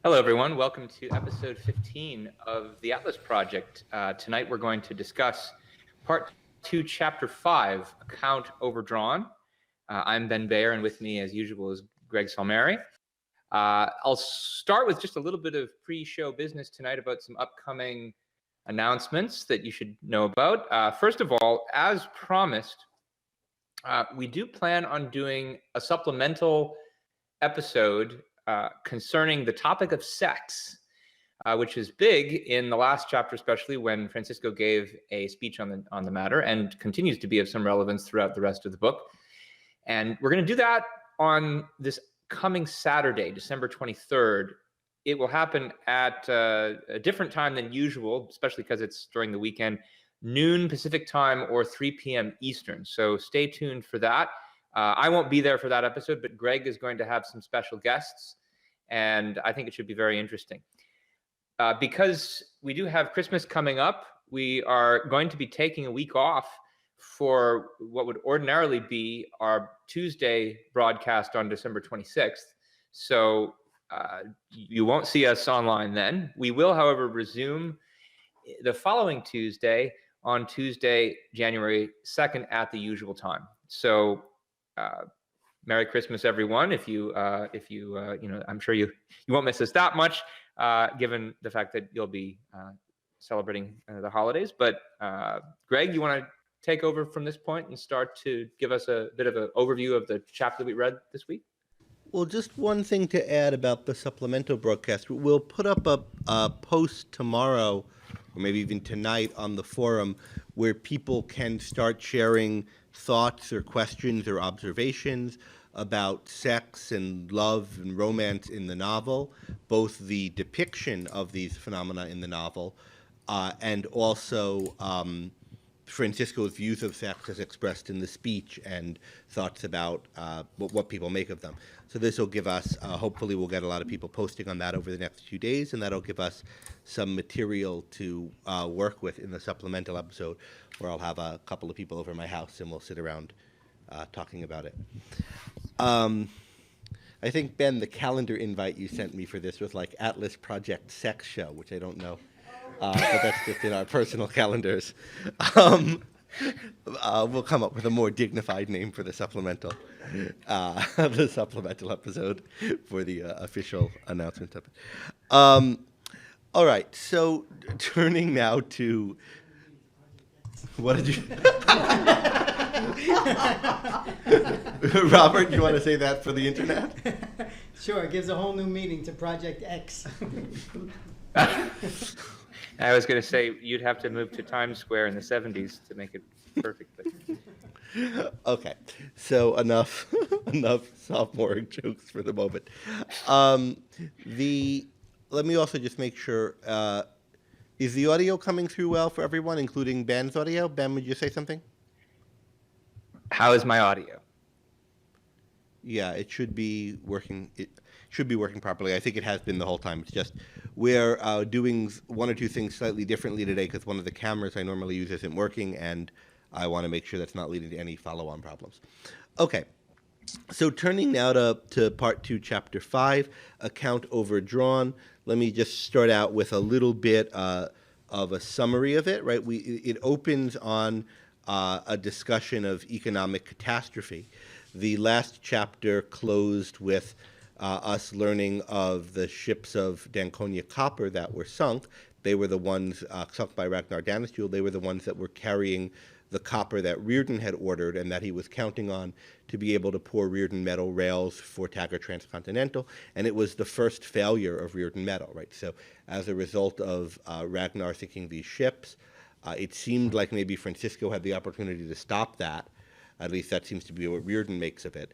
Hello, everyone. Welcome to episode 15 of the Atlas Project. Tonight, we're going to discuss part 2, chapter 5, Account Overdrawn. I'm Ben Bayer, and with me, as usual, is Greg Salmieri. I'll start with just a little bit of pre-show business tonight about some upcoming announcements that you should know about. First of all, as promised, we do plan on doing a supplemental episode concerning the topic of sex, which is big in the last chapter, especially when Francisco gave a speech on the matter, and continues to be of some relevance throughout the rest of the book. And we're going to do that on this coming Saturday, December 23rd. It will happen at a different time than usual, especially because it's during the weekend, noon Pacific time or 3 p.m. Eastern. So stay tuned for that. I won't be there for that episode, but Greg is going to have some special guests, and I think it should be very interesting. Because we do have Christmas coming up, we are going to be taking a week off for what would ordinarily be our Tuesday broadcast on December 26th. So you won't see us online then. We will, however, resume the following Tuesday on Tuesday, January 2nd at the usual time. So Merry Christmas, everyone. If you I'm sure you won't miss us that much, given the fact that you'll be celebrating the holidays. But Greg, you want to take over from this point and start to give us a bit of an overview of the chapter that we read this week? Well, just one thing to add about the supplemental broadcast. We'll put up a post tomorrow, or maybe even tonight, on the forum where people can start sharing thoughts or questions or observations about sex and love and romance in the novel, both the depiction of these phenomena in the novel and also Francisco's views of sex as expressed in the speech and thoughts about what people make of them. So this will give us, hopefully we'll get a lot of people posting on that over the next few days, and that'll give us some material to work with in the supplemental episode, where I'll have a couple of people over at my house and we'll sit around talking about it. I think, Ben, the calendar invite you sent me for this was like Atlas Project Sex Show, which I don't know. But that's just in our personal calendars. We'll come up with a more dignified name for the supplemental episode for the official announcement of it. All right, so turning now to what did you? Robert, you want to say that for the internet? Sure, it gives a whole new meaning to Project X. I was going to say you'd have to move to Times Square in the 70s to make it perfect. Okay, so enough sophomore jokes for the moment. Let me also just make sure, is the audio coming through well for everyone, including Ben's audio? Ben, would you say something? How is my audio? Yeah, it should be working. It should be working properly. I think it has been the whole time. It's just we're doing one or two things slightly differently today because one of the cameras I normally use isn't working, and I want to make sure that's not leading to any follow-on problems. Okay, so turning now to part 2, chapter 5, Account Overdrawn. Let me just start out with a little bit of a summary of it. Right, it opens on a discussion of economic catastrophe. The last chapter closed with us learning of the ships of Danconia Copper that were sunk. They were the ones sunk by Ragnar Daneskjöld. They were the ones that were carrying the copper that Reardon had ordered and that he was counting on to be able to pour Reardon metal rails for Taggart Transcontinental. And it was the first failure of Reardon metal, right? So as a result of Ragnar sinking these ships, it seemed like maybe Francisco had the opportunity to stop that. At least that seems to be what Reardon makes of it.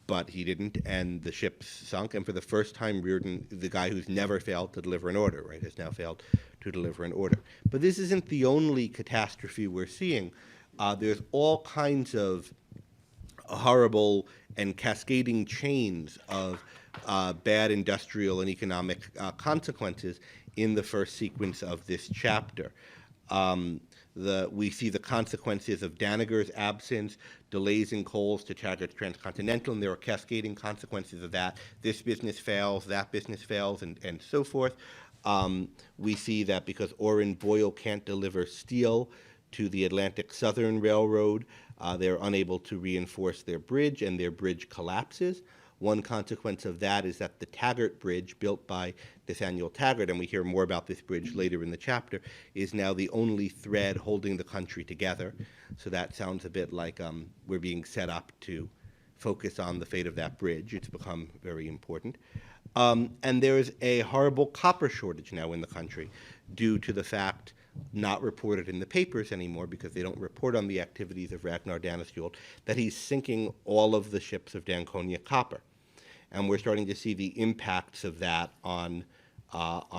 But he didn't, and the ships sunk. And for the first time, Reardon, the guy who's never failed to deliver an order, right, has now failed to deliver an order. But this isn't the only catastrophe we're seeing. There's all kinds of horrible and cascading chains of bad industrial and economic consequences in the first sequence of this chapter. We see the consequences of Danager's absence, delays in coals to Taggart Transcontinental, and there are cascading consequences of that. This business fails, that business fails, and so forth. We see that because Orrin Boyle can't deliver steel to the Atlantic Southern Railroad, they're unable to reinforce their bridge, and their bridge collapses. One consequence of that is that the Taggart Bridge, built by Nathaniel Taggart, and we hear more about this bridge later in the chapter, is now the only thread holding the country together. So that sounds a bit like we're being set up to focus on the fate of that bridge. It's become very important. And there's a horrible copper shortage now in the country due to the fact, not reported in the papers anymore because they don't report on the activities of Ragnar Daneskjold, that he's sinking all of the ships of Danconia copper. And we're starting to see the impacts of that on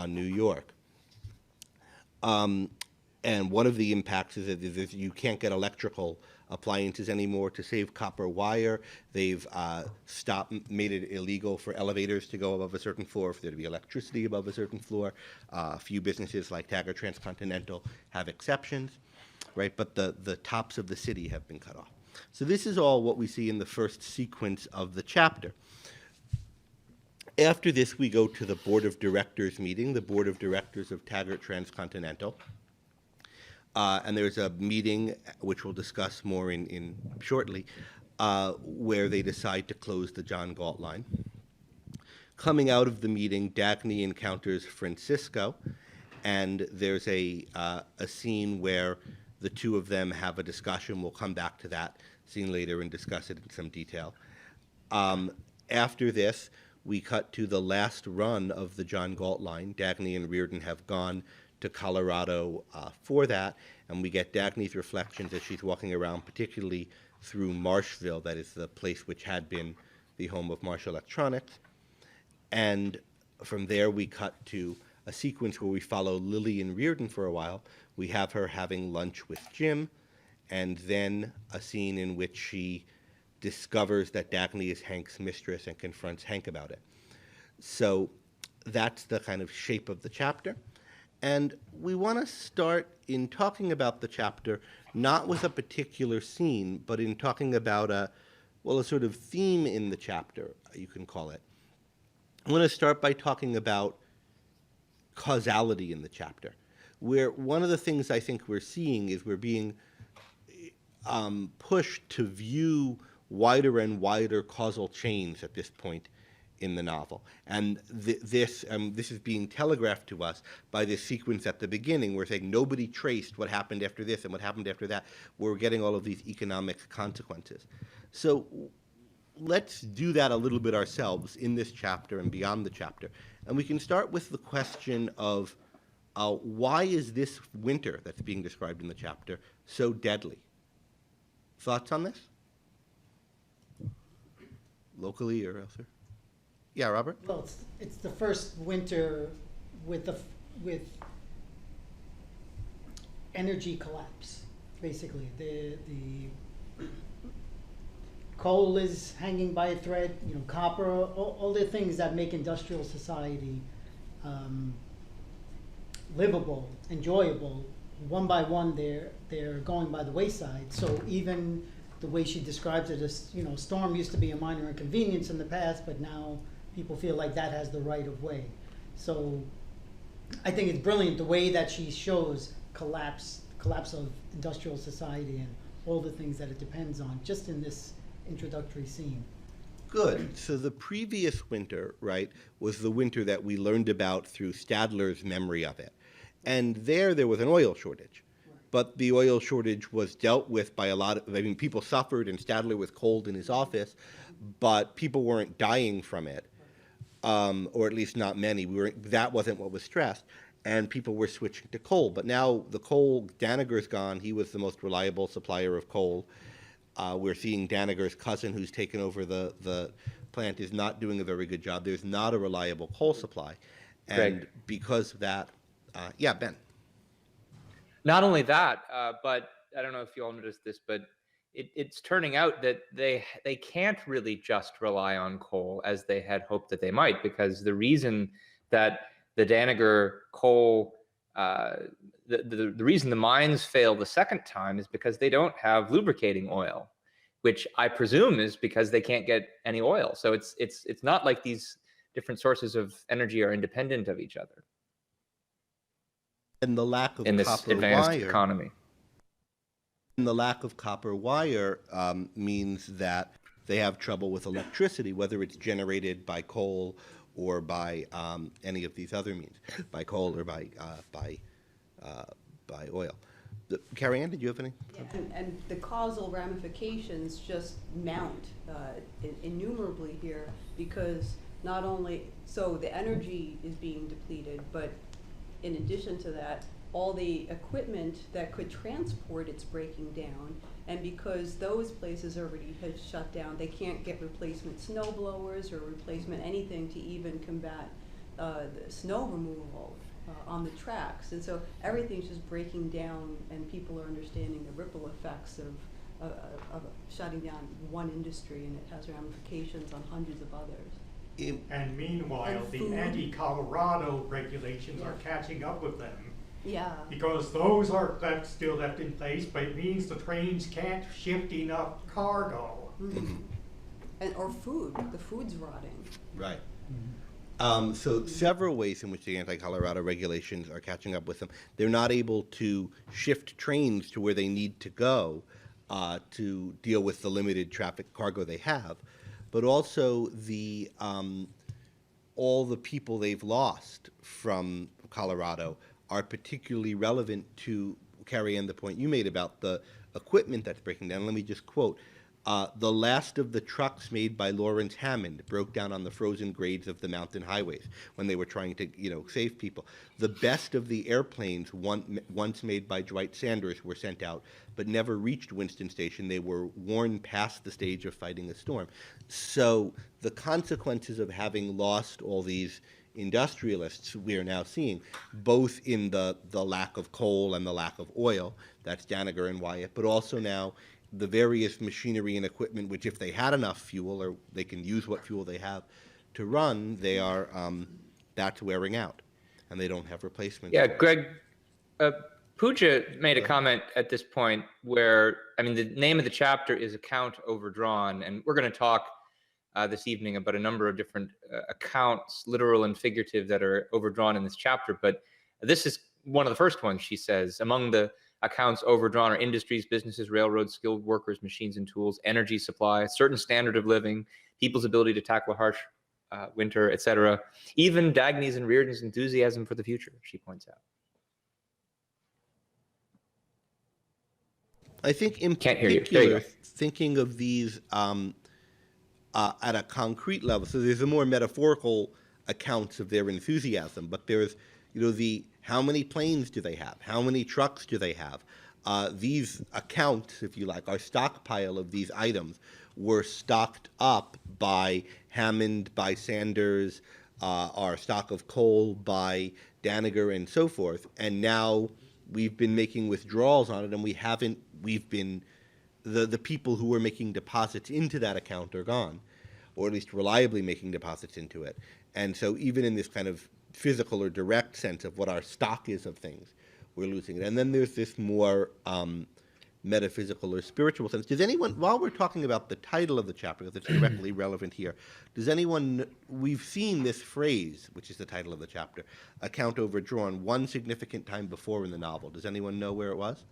New York. And one of the impacts is that you can't get electrical appliances anymore to save copper wire. They've made it illegal for elevators to go above a certain floor, for there to be electricity above a certain floor. A few businesses like Taggart Transcontinental have exceptions, right? But the tops of the city have been cut off. So this is all what we see in the first sequence of the chapter. After this, we go to the Board of Directors meeting, the Board of Directors of Taggart Transcontinental. And there's a meeting, which we'll discuss more in shortly, where they decide to close the John Galt line. Coming out of the meeting, Dagny encounters Francisco, and there's a scene where the two of them have a discussion. We'll come back to that scene later and discuss it in some detail. After this, we cut to the last run of the John Galt line. Dagny and Reardon have gone to Colorado for that, and we get Dagny's reflections as she's walking around, particularly through Marshville, that is the place which had been the home of Marsh Electronics. And from there, we cut to a sequence where we follow Lily and Reardon for a while. We have her having lunch with Jim, and then a scene in which she discovers that Dagny is Hank's mistress and confronts Hank about it. So that's the kind of shape of the chapter. And we want to start in talking about the chapter, not with a particular scene, but in talking about a sort of theme in the chapter, you can call it. I want to start by talking about causality in the chapter, where one of the things I think we're seeing is we're being pushed to view wider and wider causal chains at this point in the novel. And this is being telegraphed to us by this sequence at the beginning. We're saying nobody traced what happened after this and what happened after that. We're getting all of these economic consequences. So let's do that a little bit ourselves in this chapter and beyond the chapter. And we can start with the question of why is this winter that's being described in the chapter so deadly? Thoughts on this? Locally or elsewhere? Yeah, Robert? Well, it's the first winter with energy collapse, basically. The coal is hanging by a thread, copper, all the things that make industrial society livable, enjoyable. One by one, they're going by the wayside. So even the way she describes it as, storm used to be a minor inconvenience in the past, but now people feel like that has the right of way. So I think it's brilliant the way that she shows collapse of industrial society and all the things that it depends on, just in this introductory scene. Good. So the previous winter, right, was the winter that we learned about through Stadler's memory of it. And there was an oil shortage. But the oil shortage was dealt with by people suffered, and Stadler was cold in his office, but people weren't dying from it, or at least not many. That wasn't what was stressed, and people were switching to coal. But now the coal, Danager's gone. He was the most reliable supplier of coal. We're seeing Danager's cousin, who's taken over the plant, is not doing a very good job. There's not a reliable coal supply. And Greg. Because of that, yeah, Ben. Not only that, but I don't know if you all noticed this, but it's turning out that they can't really just rely on coal as they had hoped that they might, because the reason that the Danager coal the reason the mines fail the second time is because they don't have lubricating oil, which I presume is because they can't get any oil. So it's not like these different sources of energy are independent of each other. And the lack of in this copper advanced wire, economy. and the lack of copper wire means that they have trouble with electricity, whether it's generated by coal or by any of these other means, by coal or by oil. Carrie Ann, did you have any? Yeah, and the causal ramifications just mount innumerably here, because not only, so the energy is being depleted, but in addition to that, all the equipment that could transport it's breaking down, and because those places already have shut down, they can't get replacement snow blowers or replacement anything to even combat the snow removal on the tracks. And so everything's just breaking down, and people are understanding the ripple effects of shutting down one industry, and it has ramifications on hundreds of others. And meanwhile, And the food. anti-Colorado regulations are Yeah. catching up with them. Yeah. Because those are still left in place, but it means the trains can't shift enough cargo. And or food. The food's rotting. Right. So several ways in which the anti-Colorado regulations are catching up with them. They're not able to shift trains to where they need to go to deal with the limited traffic cargo they have, but also all the people they've lost from Colorado are particularly relevant to carry in the point you made about the equipment that's breaking down. Let me just quote. The last of the trucks made by Lawrence Hammond broke down on the frozen grades of the mountain highways when they were trying to, save people. The best of the airplanes once made by Dwight Sanders were sent out, but never reached Winston Station. They were worn past the stage of fighting a storm. So the consequences of having lost all these industrialists we are now seeing, both in the lack of coal and the lack of oil, that's Daniger and Wyatt, but also now the various machinery and equipment, which if they had enough fuel, or they can use what fuel they have to run, they are, that's wearing out, and they don't have replacements. Yeah, Greg, Pooja made a comment at this point where, the name of the chapter is Account Overdrawn, and we're going to talk this evening about a number of different accounts, literal and figurative, that are overdrawn in this chapter. But this is one of the first ones. She says, among the accounts overdrawn are industries, businesses, railroads, skilled workers, machines and tools, energy supply, a certain standard of living, people's ability to tackle a harsh winter, etc. Even Dagny's and Reardon's enthusiasm for the future, she points out. I think in Can't hear you. There you particular, go. thinking of these at a concrete level, so there's a more metaphorical accounts of their enthusiasm, but there's, how many planes do they have? How many trucks do they have? These accounts, if you like, our stockpile of these items were stocked up by Hammond, by Sanders, our stock of coal by Daniger and so forth, and now we've been making withdrawals on it, and the people who were making deposits into that account are gone, or at least reliably making deposits into it. And so even in this kind of physical or direct sense of what our stock is of things, we're losing it. And then there's this more metaphysical or spiritual sense. Does anyone, while we're talking about the title of the chapter, because it's directly relevant here, we've seen this phrase, which is the title of the chapter, Account Overdrawn, one significant time before in the novel. Does anyone know where it was?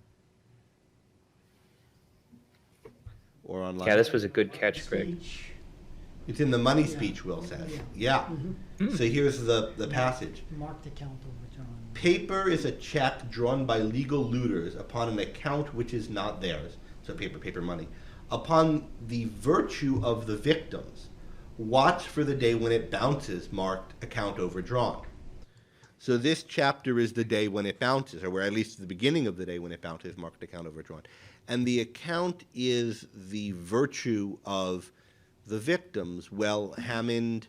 Or online? Yeah, this was a good catch, Greg. Speech. It's in the money speech, Will says. Yeah. So here's the passage. Marked account overdrawn. Paper is a check drawn by legal looters upon an account which is not theirs. So paper money. Upon the virtue of the victims. Watch for the day when it bounces, marked account overdrawn. So this chapter is the day when it bounces, or where at least the beginning of the day when it bounces, marked account overdrawn. And the account is the virtue of the victims. Well, Hammond,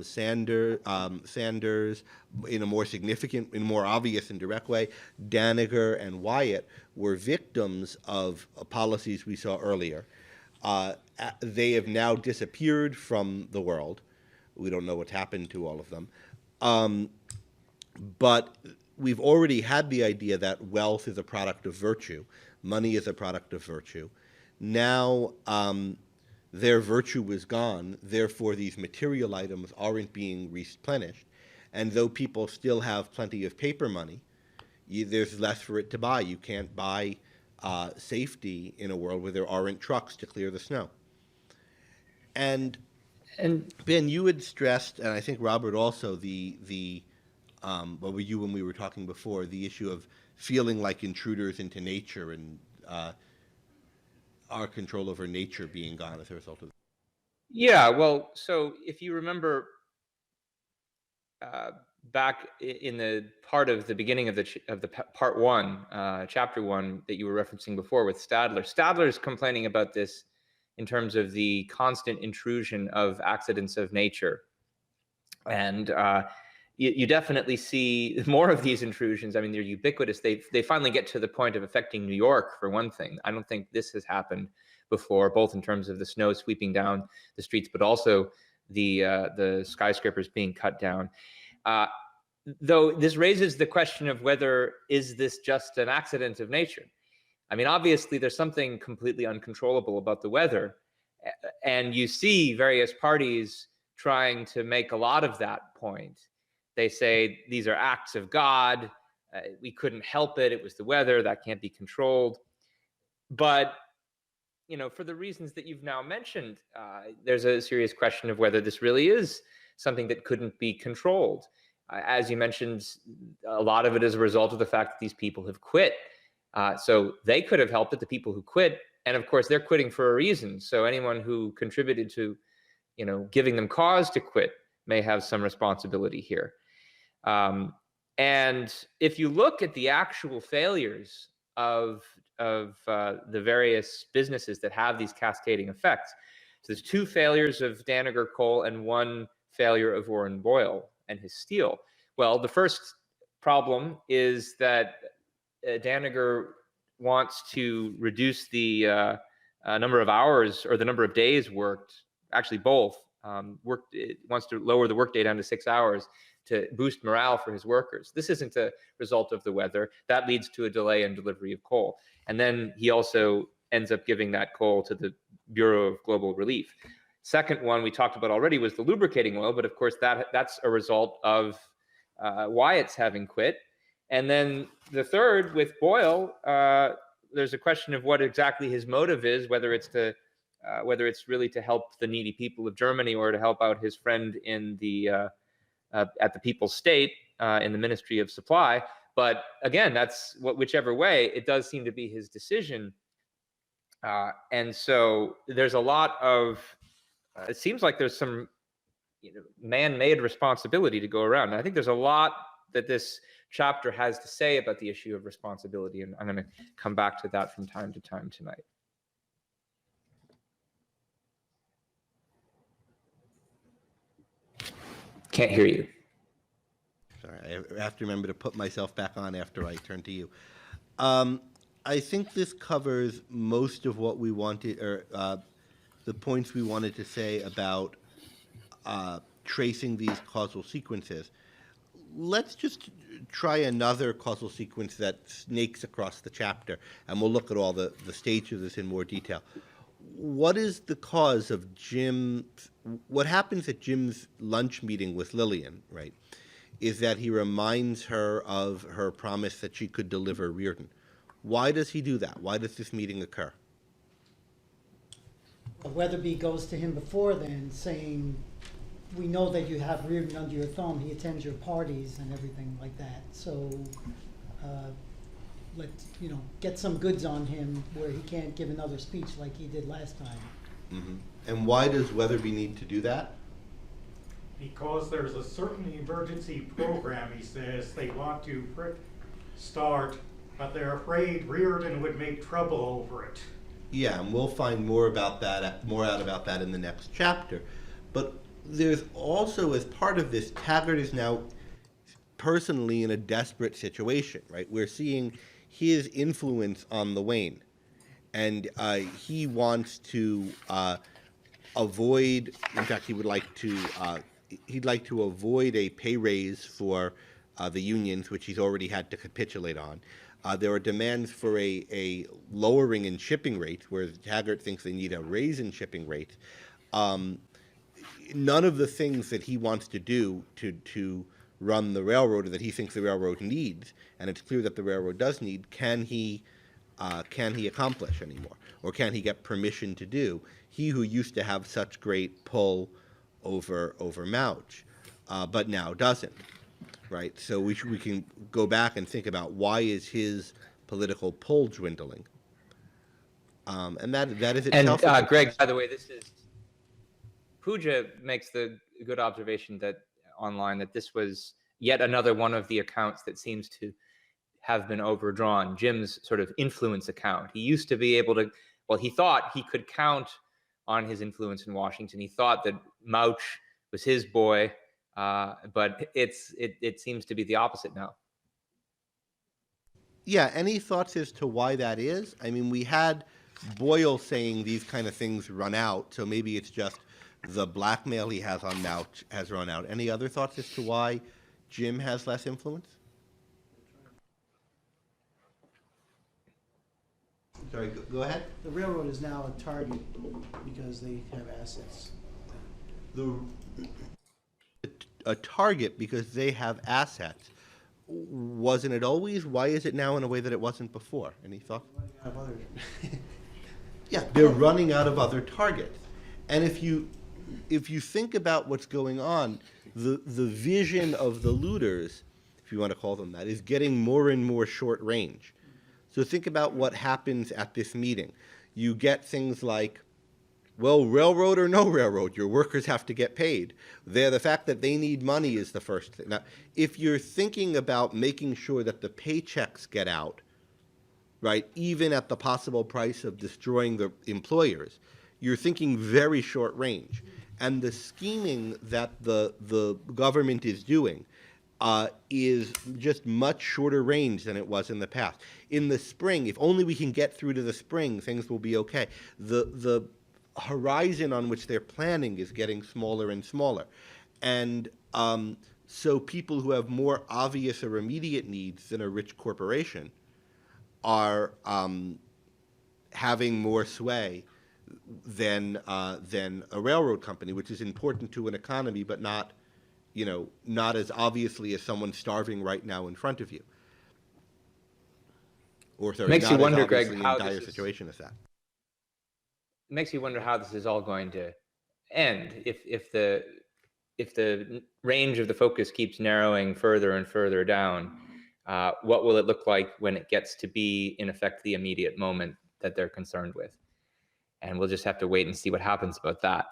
Sanders, in a more significant, in a more obvious and direct way, Daniger and Wyatt were victims of policies we saw earlier. They have now disappeared from the world. We don't know what's happened to all of them. But we've already had the idea that wealth is a product of virtue, money is a product of virtue. Now their virtue is gone, therefore these material items aren't being replenished. And though people still have plenty of paper money, there's less for it to buy. You can't buy safety in a world where there aren't trucks to clear the snow. And Ben, you had stressed, and I think Robert also, what were you when we were talking before, the issue of feeling like intruders into nature and our control over nature being gone as a result of that. Yeah, well, so if you remember back in the part of the beginning of the part one, chapter one that you were referencing before with Stadler, Stadler's complaining about this in terms of the constant intrusion of accidents of nature. And you definitely see more of these intrusions. I mean, they're ubiquitous. They finally get to the point of affecting New York, for one thing. I don't think this has happened before, both in terms of the snow sweeping down the streets, but also the skyscrapers being cut down. Though this raises the question of whether is this just an accident of nature? I mean, obviously, there's something completely uncontrollable about the weather. And you see various parties trying to make a lot of that point. They say these are acts of God. We couldn't help it. It was the weather. That can't be controlled. But, you know, for the reasons that you've now mentioned, there's a serious question of whether this really is something that couldn't be controlled. As you mentioned, a lot of it is a result of the fact that these people have quit. So they could have helped it, the people who quit. And of course, they're quitting for a reason. So anyone who contributed to, you know, giving them cause to quit may have some responsibility here. And if you look at the actual failures of the various businesses that have these cascading effects, so there's 2 failures of Danaher Coal and 1 failure of Warren Boyle and his steel. Well, the first problem is that Danaher wants to reduce the number of hours or the number of days worked, actually both. It wants to lower the workday down to 6 hours to boost morale for his workers. This isn't a result of the weather. That leads to a delay in delivery of coal. And then he also ends up giving that coal to the Bureau of Global Relief. Second one we talked about already was the lubricating oil, but of course that's a result of Wyatt's having quit. And then the third with Boyle, there's a question of what exactly his motive is, whether it's really to help the needy people of Germany or to help out his friend in the at the People's State in the Ministry of Supply. But again, that's whichever way, it does seem to be his decision. And so there's a lot of, it seems like there's some man-made responsibility to go around. And I think there's a lot that this chapter has to say about the issue of responsibility. And I'm going to come back to that from time to time tonight. Can't hear you. Sorry, I have to remember to put myself back on after I turn to you. I think this covers most of what we wanted, or the points we wanted to say about tracing these causal sequences. Let's just try another causal sequence that snakes across the chapter, and we'll look at all the stages of this in more detail. What is the cause of what happens at Jim's lunch meeting with Lillian, right, is that he reminds her of her promise that she could deliver Reardon. Why does he do that? Why does this meeting occur? Weatherby goes to him before then saying, we know that you have Reardon under your thumb. He attends your parties and everything like that. So let's, get some goods on him where he can't give another speech like he did last time. Mm-hmm. And why does Weatherby need to do that? Because there's a certain emergency program, he says, they want to start, but they're afraid Reardon would make trouble over it. Yeah, and we'll find more out about that in the next chapter. But there's also, as part of this, Taggart is now personally in a desperate situation, right? We're seeing his influence on the wane, and he wants to avoid. In fact, he'd like to avoid a pay raise for the unions, which he's already had to capitulate on. There are demands for a lowering in shipping rates, whereas Taggart thinks they need a raise in shipping rates. None of the things that he wants to do to run the railroad, or that he thinks the railroad needs, and it's clear that the railroad does need, can he accomplish anymore, or can he get permission to do? He who used to have such great pull over Mouch, but now doesn't, right? So we can go back and think about, why is his political pull dwindling? And that is itself. And Greg, by the way, Pooja makes the good observation that online that this was yet another one of the accounts that seems to have been overdrawn. Jim's sort of influence account. He used to be able to, well, he thought he could count on his influence in Washington. He thought that Mouch was his boy, but it seems to be the opposite now. Yeah, any thoughts as to why that is? I mean, we had Boyle saying these kind of things run out, so maybe it's just the blackmail he has on Mouch has run out. Any other thoughts as to why Jim has less influence? Sorry, go ahead. The railroad is now a target because they have assets. A target because they have assets. Wasn't it always? Why is it now in a way that it wasn't before? Any thoughts? Running out of other. Yeah, they're running out of other targets. And if you think about what's going on, the vision of the looters, if you want to call them that, is getting more and more short range. So think about what happens at this meeting. You get things like, well, railroad or no railroad, your workers have to get paid. The fact that they need money is the first thing. Now, if you're thinking about making sure that the paychecks get out, right, even at the possible price of destroying the employers, you're thinking very short range. And the scheming that the government is doing is just much shorter range than it was in the past. In the spring, if only we can get through to the spring, things will be okay. The horizon on which they're planning is getting smaller and smaller. And so people who have more obvious or immediate needs than a rich corporation are having more sway than a railroad company, which is important to an economy, but not as obviously as someone starving right now in front of you. Or sorry, Makes not you as wonder, obviously Greg, how in dire this is- situation as that. It makes you wonder how this is all going to end if the range of the focus keeps narrowing further and further down. What will it look like when it gets to be, in effect, the immediate moment that they're concerned with? And we'll just have to wait and see what happens about that.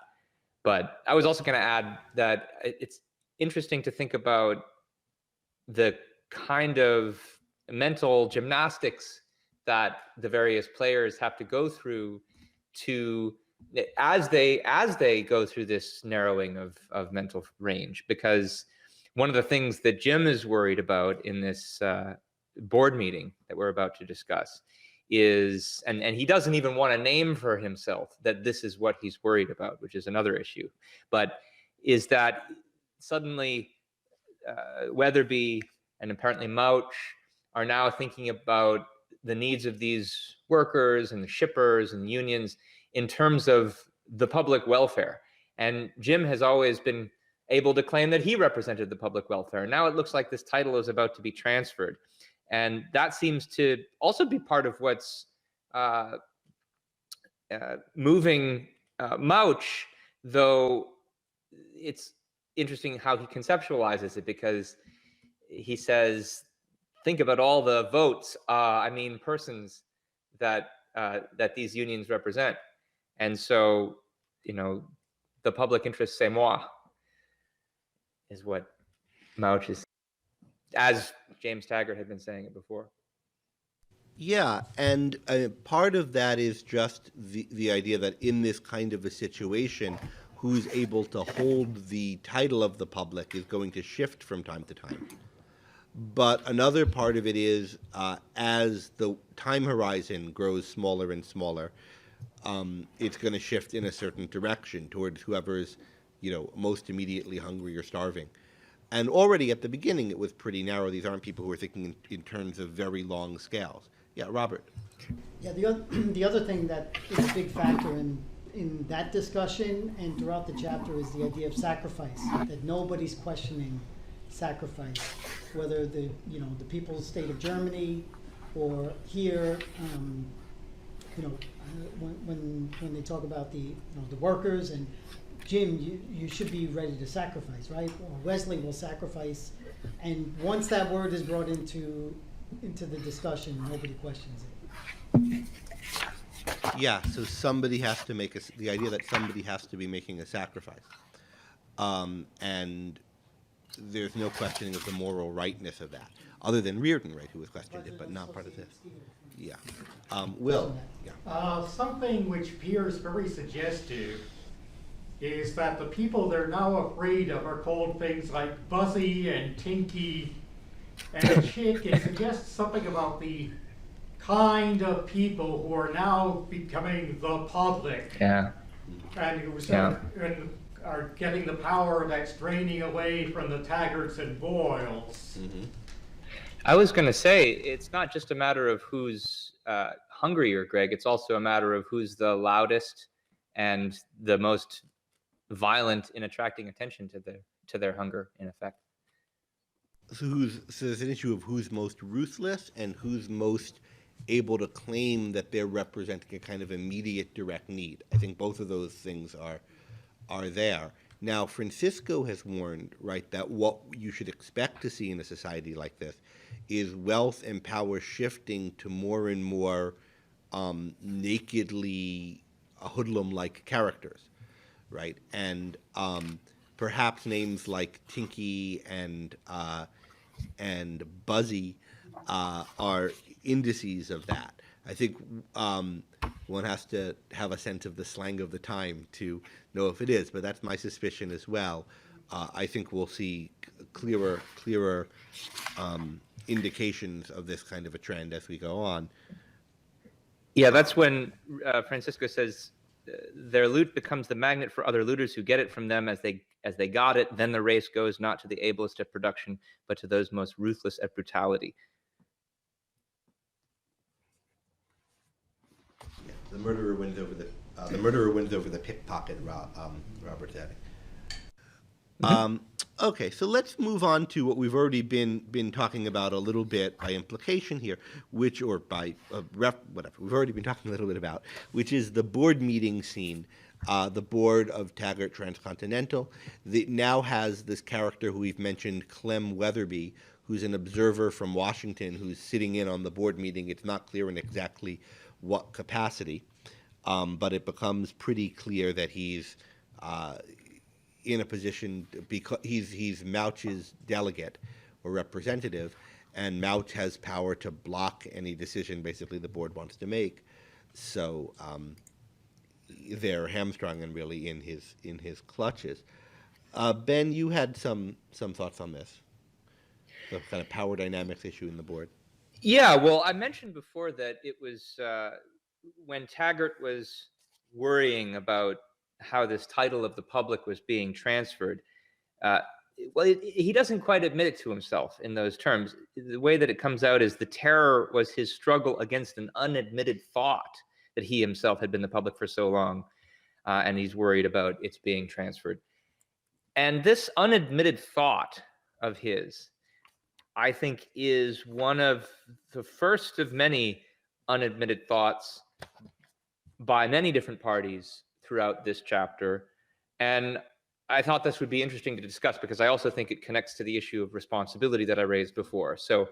But I was also going to add that it's interesting to think about the kind of mental gymnastics that the various players have to go through as they go through this narrowing of mental range. Because one of the things that Jim is worried about in this board meeting that we're about to discuss is, and he doesn't even want a name for himself, that this is what he's worried about, which is another issue, but is that suddenly Weatherby and apparently Mouch are now thinking about the needs of these workers and the shippers and unions in terms of the public welfare. And Jim has always been able to claim that he represented the public welfare. Now it looks like this title is about to be transferred. And that seems to also be part of what's moving Mouch, though it's interesting how he conceptualizes it, because he says, think about all the votes, persons that these unions represent. And so, the public interest, c'est moi, is what Mouch is, as James Taggart had been saying it before. Yeah, and part of that is just the idea that in this kind of a situation, who's able to hold the title of the public is going to shift from time to time. But another part of it is as the time horizon grows smaller and smaller, it's going to shift in a certain direction towards whoever's, most immediately hungry or starving. And already at the beginning, it was pretty narrow. These aren't people who are thinking in terms of very long scales. Yeah, Robert. Yeah, the other thing that is a big factor in that discussion and throughout the chapter is the idea of sacrifice, that nobody's questioning sacrifice, whether the people's state of Germany or here, when they talk about the workers and Jim, you should be ready to sacrifice, right? Or Wesley will sacrifice, and once that word is brought into the discussion, nobody questions it. Yeah, so somebody has to make the idea that somebody has to be making a sacrifice, and there's no questioning of the moral rightness of that, other than Reardon, right, who has questioned it, but not part of this. Yeah, Will. Yeah. Something which appears very suggestive is that the people they're now afraid of are called things like Buzzy and Tinky and Chick. It suggests something about the kind of people who are now becoming the public. Yeah. And and are getting the power that's draining away from the Taggarts and Boyles. Mm-hmm. I was going to say, it's not just a matter of who's hungrier, Greg. It's also a matter of who's the loudest and the most violent in attracting attention to their hunger, in effect. So there's an issue of who's most ruthless and who's most able to claim that they're representing a kind of immediate direct need. I think both of those things are there. Now, Francisco has warned, right, that what you should expect to see in a society like this is wealth and power shifting to more and more nakedly hoodlum-like characters, right? And perhaps names like Tinky and Buzzy are indices of that. I think one has to have a sense of the slang of the time to know if it is, but that's my suspicion as well. I think we'll see clearer indications of this kind of a trend as we go on. Yeah, that's when Francisco says their loot becomes the magnet for other looters who get it from them as they got it. Then the race goes not to the ablest at production, but to those most ruthless at brutality. Yeah, the murderer wins over the pickpocket. Robert's adding. Okay, so let's move on to what we've already been talking about a little bit by implication here, we've already been talking a little bit about, which is the board meeting scene. The board of Taggart Transcontinental that now has this character who we've mentioned, Clem Weatherby, who's an observer from Washington who's sitting in on the board meeting. It's not clear in exactly what capacity, but it becomes pretty clear that he's in a position because he's Mouch's delegate or representative, and Mouch has power to block any decision basically the board wants to make. So they're hamstrung and really in his clutches. Ben, you had some thoughts on this, the kind of power dynamics issue in the board. Yeah, well, I mentioned before that it was when Taggart was worrying about how this title of the public was being transferred. He doesn't quite admit it to himself in those terms. The way that it comes out is the terror was his struggle against an unadmitted thought that he himself had been the public for so long, and he's worried about its being transferred. And this unadmitted thought of his, I think, is one of the first of many unadmitted thoughts by many different parties throughout this chapter. And I thought this would be interesting to discuss because I also think it connects to the issue of responsibility that I raised before. So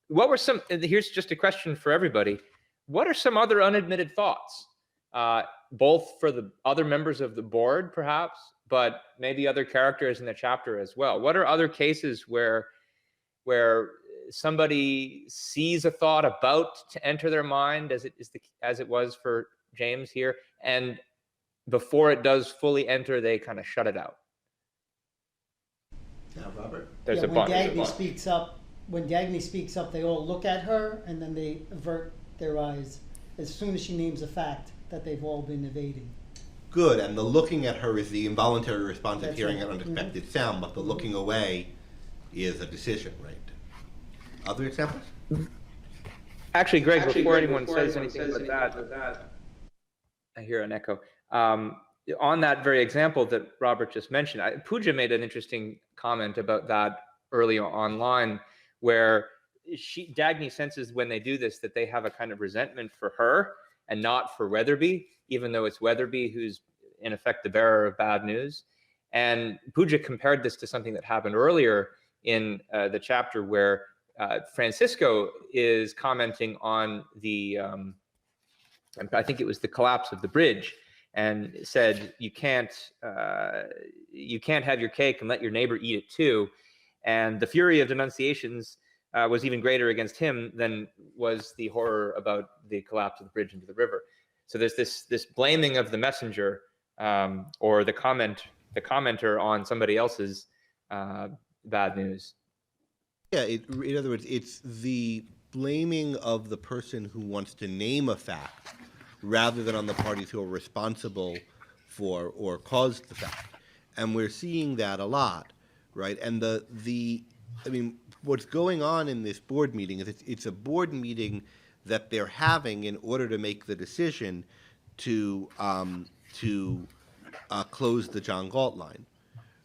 what were some, here's just a question for everybody. What are some other unadmitted thoughts, both for the other members of the board, perhaps, but maybe other characters in the chapter as well? What are other cases where somebody sees a thought about to enter their mind, as it was for James here, and before it does fully enter, they kind of shut it out? Now, Robert. There's a when bunch. When Dagny speaks up, they all look at her and then they avert their eyes as soon as she names a fact that they've all been evading. good, and the looking at her is the involuntary response of That's hearing right. an unexpected sound, but the looking away is a decision, right? Other examples? Actually, Greg, before anyone says anything about that, I hear an echo. On that very example that Robert just mentioned, Pooja made an interesting comment about that early online, where Dagny senses when they do this that they have a kind of resentment for her and not for Weatherby, even though it's Weatherby who's in effect the bearer of bad news. And Pooja compared this to something that happened earlier in the chapter where Francisco is commenting on the, I think it was the collapse of the bridge, and said you can't have your cake and let your neighbor eat it too. And the fury of denunciations was even greater against him than was the horror about the collapse of the bridge into the river. So there's this blaming of the messenger or the commenter on somebody else's bad news. Yeah, in other words, it's the blaming of the person who wants to name a fact rather than on the parties who are responsible for or caused the fact. And we're seeing that a lot, right? And I mean, what's going on in this board meeting is it's a board meeting that they're having in order to make the decision to close the John Galt line.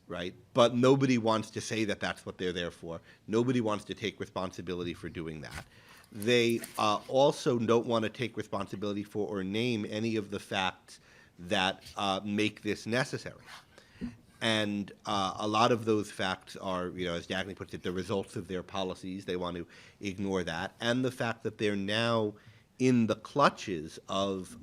Right? But nobody wants to say that that's what they're there for. Nobody wants to take responsibility for doing that. They also don't want to take responsibility for or name any of the facts that make this necessary. And a lot of those facts are, as Dagny puts it, the results of their policies. They want to ignore that. And the fact that they're now in the clutches of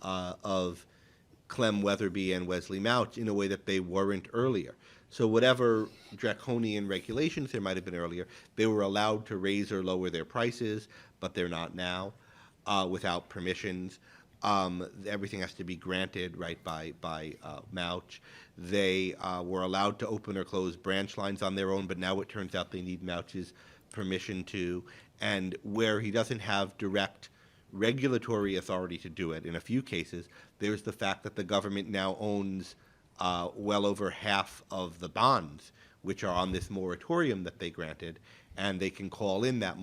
Clem Weatherby and Wesley Mouch in a way that they weren't earlier. So whatever draconian regulations there might have been earlier, they were allowed to raise or lower their prices, but they're not now, without permissions. Everything has to be granted, right, by Mouch. They were allowed to open or close branch lines on their own, but now it turns out they need Mouch's permission to. And where he doesn't have direct regulatory authority to do it, in a few cases, there's the fact that the government now owns well over half of the bonds, which are on this moratorium that they granted, and they can call in that,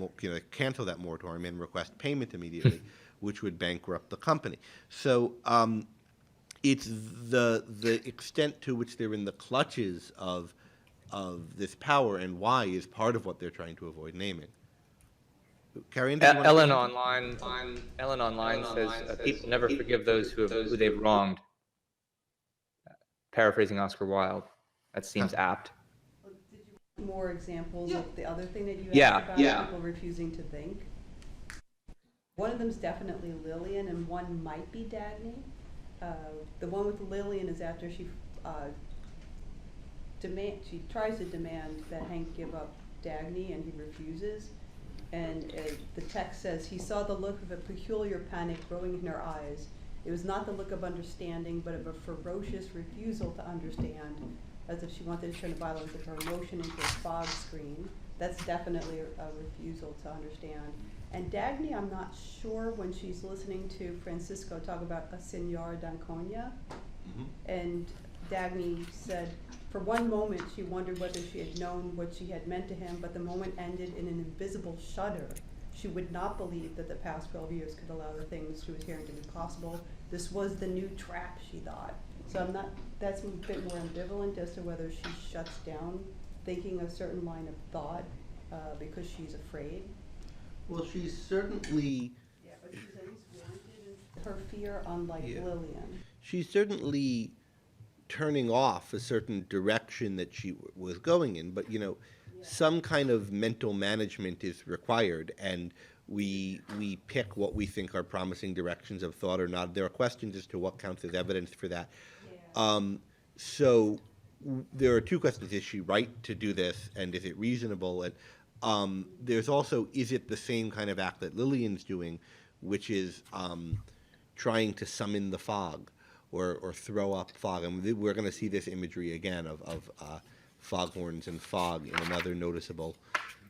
cancel that moratorium and request payment immediately, which would bankrupt the company. So it's the extent to which they're in the clutches of this power and why is part of what they're trying to avoid naming. Carrie, Ellen Online says people never forgive those who they've wronged. Paraphrasing Oscar Wilde. That seems apt. Did you want more examples of the other thing that you asked about, people refusing to think? One of them is definitely Lillian, and one might be Dagny. The one with Lillian is after she tries to demand that Hank give up Dagny, and he refuses. And the text says, he saw the look of a peculiar panic growing in her eyes. It was not the look of understanding, but of a ferocious refusal to understand, as if she wanted to turn the violence of her emotion into a fog screen. That's definitely a refusal to understand. And Dagny, I'm not sure, when she's listening to Francisco talk about a Senor d'Anconia, and Dagny said, for one moment she wondered whether she had known what she had meant to him, but the moment ended in an invisible shudder. She would not believe that the past 12 years could allow the things she was hearing to be possible. This was the new trap, she thought. So that's a bit more ambivalent as to whether she shuts down thinking a certain line of thought because she's afraid. Well, she's certainly... Yeah, but she's at least warranted in her fear, unlike Lillian. She's certainly turning off a certain direction that she was going in, but some kind of mental management is required, and we pick what we think are promising directions of thought or not. There are questions as to what counts as evidence for that. So there are two questions: is she right to do this, and is it reasonable? And there's also, is it the same kind of act that Lillian's doing, which is trying to summon the fog or throw up fog? And we're going to see this imagery again of foghorns and fog in another noticeable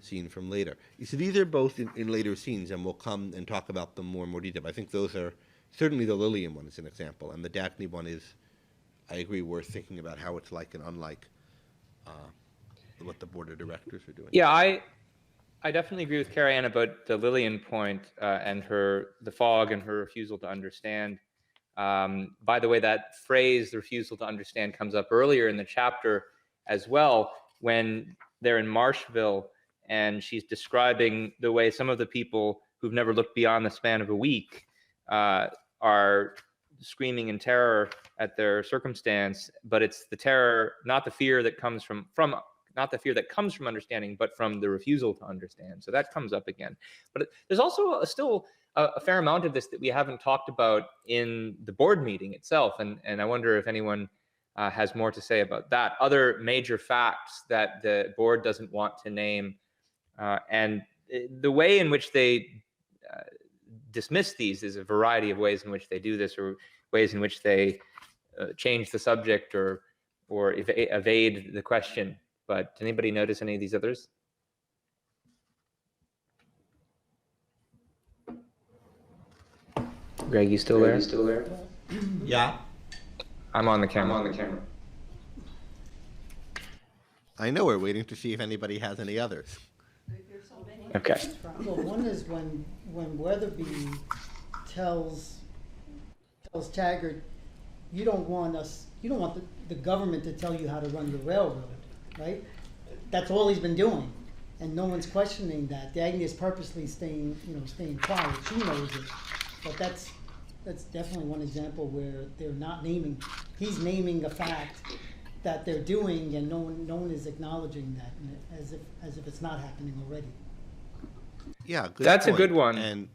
scene from later. So these are both in later scenes, and we'll come and talk about them more in more detail. I think those are, certainly the Lillian one is an example, and the Dagny one is I agree, worth thinking about how it's like and unlike what the board of directors are doing. Yeah, I definitely agree with Carrie Ann about the Lillian point and the fog and her refusal to understand. By the way, that phrase, the refusal to understand, comes up earlier in the chapter as well, when they're in Marshville and she's describing the way some of the people who've never looked beyond the span of a week are screaming in terror at their circumstance, but it's the terror, not the fear that comes from not the fear that comes from understanding, but from the refusal to understand. So that comes up again. But there's also still a fair amount of this that we haven't talked about in the board meeting itself, and I wonder if anyone has more to say about that. Other major facts that the board doesn't want to name, and the way in which they dismiss these is a variety of ways in which they do this, or ways in which they change the subject or evade the question. But did anybody notice any of these others? Greg, you still there? Yeah. I'm on the camera. I know, we're waiting to see if anybody has any others. Okay. Well, one is when Weatherby tells Taggart, you don't want the government to tell you how to run your railroad, right? That's all he's been doing, and no one's questioning that. Dagny is purposely staying quiet. She knows it, but that's definitely one example where they're not naming. He's naming a fact that they're doing, and no one is acknowledging that, as if it's not happening already. Yeah, good That's point. a good one, And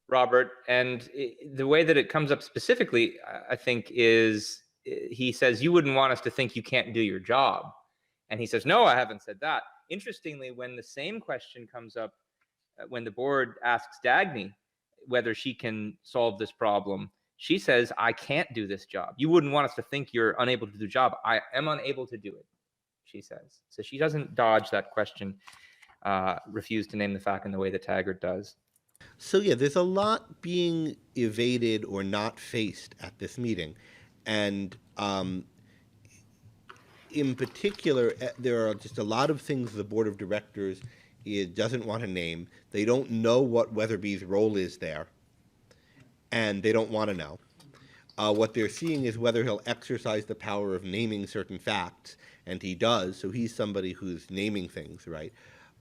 Robert. And the way that it comes up specifically, I think, is he says, you wouldn't want us to think you can't do your job. And he says, no, I haven't said that. Interestingly, when the same question comes up, when the board asks Dagny whether she can solve this problem, she says, I can't do this job. You wouldn't want us to think you're unable to do the job. I am unable to do it, she says. So she doesn't dodge that question, refuse to name the fact in the way that Taggart does. so, yeah, there's a lot being evaded or not faced at this meeting. And in particular, there are just a lot of things the board of directors doesn't want to name. They don't know what Weatherby's role is there, and they don't want to know. What they're seeing is whether he'll exercise the power of naming certain facts, and he does. So he's somebody who's naming things, right?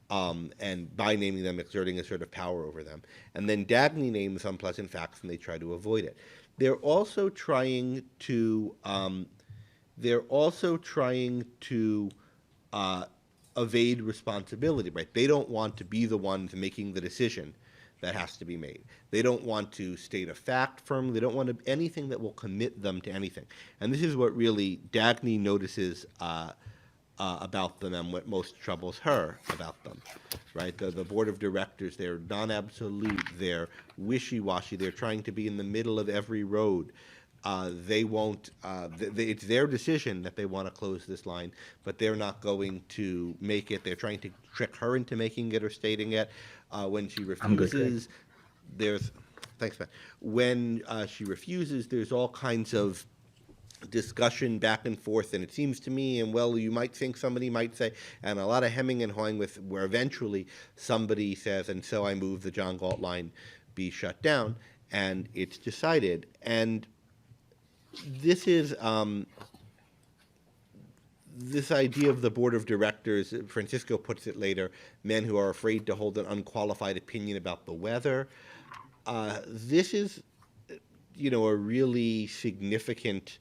And by naming them, exerting a sort of power over them. And then Dagny names unpleasant facts, and they try to avoid it. They're also trying to evade responsibility, right? They don't want to be the ones making the decision that has to be made. They don't want to state a fact firmly. They don't want anything that will commit them to anything. And this is what really Dagny notices about them, and what most troubles her about them, right? The board of directors, they're non-absolute, they're wishy-washy, they're trying to be in the middle of every road. They won't, it's their decision that they want to close this line, but they're not going to make it. They're trying to trick her into making it or stating it. When she refuses, thanks, man. When she refuses, there's all kinds of discussion back and forth, and it seems to me, and well, you might think, somebody might say, and a lot of hemming and hawing where eventually somebody says, and so I move the John Galt line be shut down, and it's decided. And this is this idea of the board of directors, Francisco puts it later, men who are afraid to hold an unqualified opinion about the weather. This is, a really significant.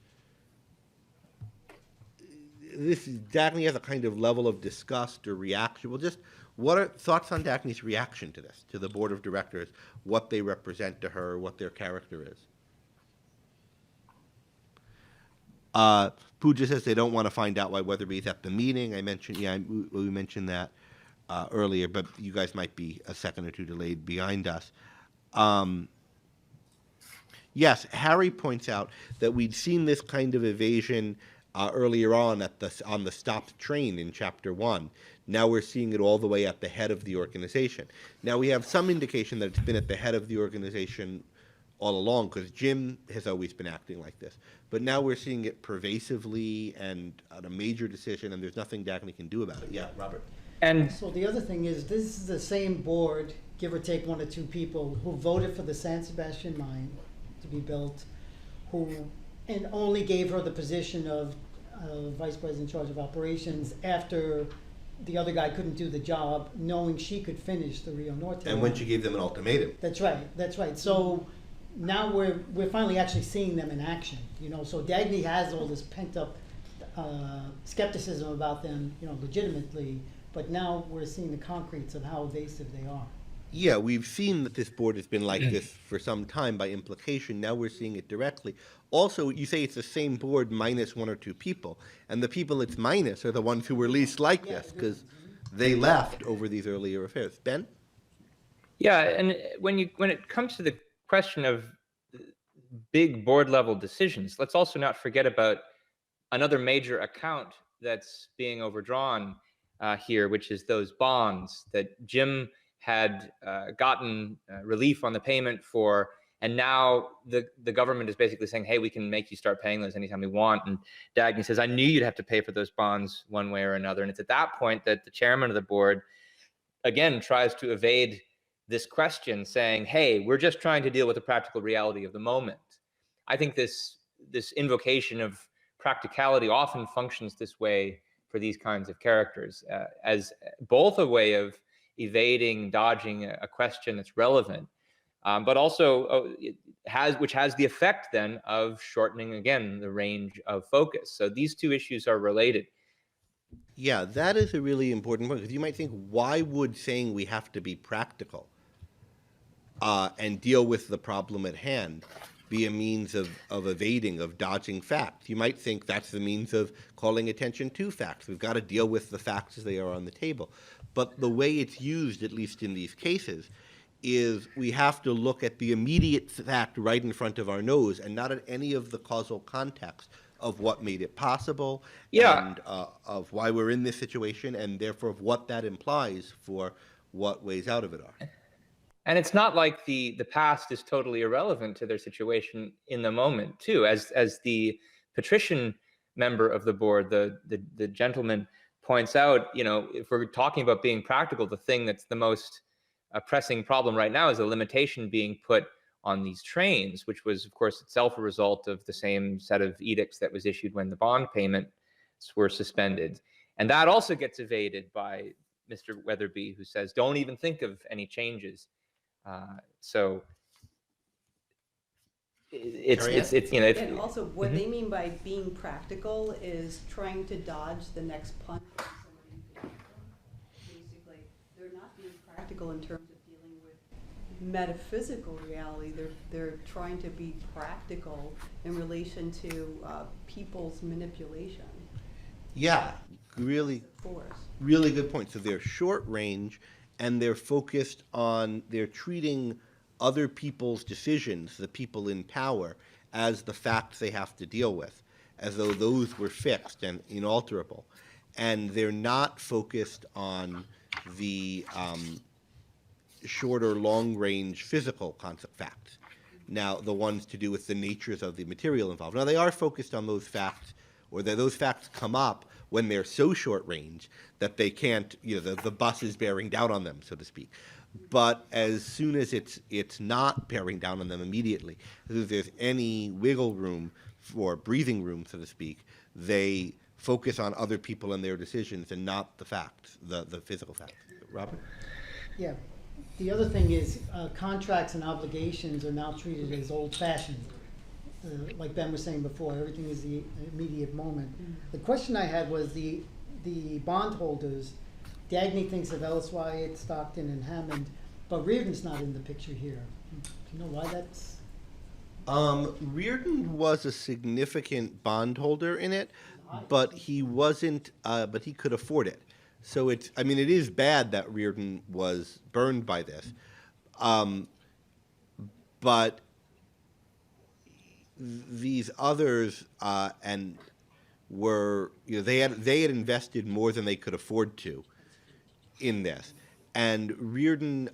Dagny has a kind of level of disgust or reaction. Well, just what are thoughts on Dagny's reaction to this, to the board of directors, what they represent to her, what their character is? Pooja says they don't want to find out why Weatherby's at the meeting. I mentioned, we mentioned that earlier, but you guys might be a second or two delayed behind us. Yes, Harry points out that we'd seen this kind of evasion earlier on on the stopped train in Chapter 1. Now we're seeing it all the way at the head of the organization. Now we have some indication that it's been at the head of the organization all along, because Jim has always been acting like this. But now we're seeing it pervasively and on a major decision, and there's nothing Dagny can do about it. Yeah, Robert. And So the other thing is, this is the same board, give or take one or two people, who voted for the San Sebastian mine to be built, and only gave her the position of vice president in charge of operations after the other guy couldn't do the job, knowing she could finish the Rio Norte. And when she gave them an ultimatum. That's right. So now we're finally actually seeing them in action, so Dagny has all this pent up skepticism about them, legitimately, but now we're seeing the concretes of how evasive they are. Yeah, we've seen that this board has been like this for some time by implication. Now we're seeing it directly. Also, you say it's the same board minus one or two people, and the people it's minus are the ones who were least like this, because they left over these earlier affairs. Ben? yeah, and when it comes to the question of big board level decisions, let's also not forget about another major account that's being overdrawn here, which is those bonds that Jim had gotten relief on the payment for, and now the government is basically saying, hey, we can make you start paying those anytime we want. And Dagny says, I knew you'd have to pay for those bonds one way or another. And it's at that point that the chairman of the board, again, tries to evade this question, saying, hey, we're just trying to deal with the practical reality of the moment. I think this invocation of practicality often functions this way for these kinds of characters, as both a way of evading, dodging a question that's relevant, but also which has the effect then of shortening, again, the range of focus. So these two issues are related. Yeah, that is a really important point, because you might think, why would saying we have to be practical and deal with the problem at hand be a means of evading, of dodging facts? You might think that's the means of calling attention to facts. We've got to deal with the facts as they are on the table. But the way it's used, at least in these cases, is we have to look at the immediate fact right in front of our nose and not at any of the causal context of what made it possible, and of why we're in this situation, and therefore of what that implies for what ways out of it are. And it's not like the past is totally irrelevant to their situation in the moment, too. As the patrician member of the board, the gentleman points out, if we're talking about being practical, the thing that's the most pressing problem right now is a limitation being put on these trains, which was, of course, itself a result of the same set of edicts that was issued when the bond payments were suspended. And that also gets evaded by Mr. Weatherby, who says, don't even think of any changes. So it's and also what they mean by being practical is trying to dodge the next punch. Basically, they're not being practical in terms of dealing with metaphysical reality. They're trying to be practical in relation to people's manipulation. Yeah, really good point. So they're short range, and they're focused on, they're treating other people's decisions, the people in power, as the facts they have to deal with, as though those were fixed and inalterable. And they're not focused on the shorter, long-range physical facts. Now, the ones to do with the natures of the material involved. Now, they are focused on those facts, or that those facts come up when they're so short range that they can't, the bus is bearing down on them, so to speak. But as soon as it's not bearing down on them immediately, if there's any wiggle room or breathing room, so to speak, they focus on other people and their decisions and not the facts, the physical facts. Robert? Yeah. The other thing is contracts and obligations are now treated as old-fashioned. Like Ben was saying before, everything is the immediate moment. The question I had was the bondholders. Dagny thinks of Ellis Wyatt, Stockton, and Hammond, but Reardon's not in the picture here. Do you know why that's? Reardon was a significant bondholder in it, but he wasn't. But he could afford it. So it is bad that Reardon was burned by this, but these others and were they had invested more than they could afford to in this, and Reardon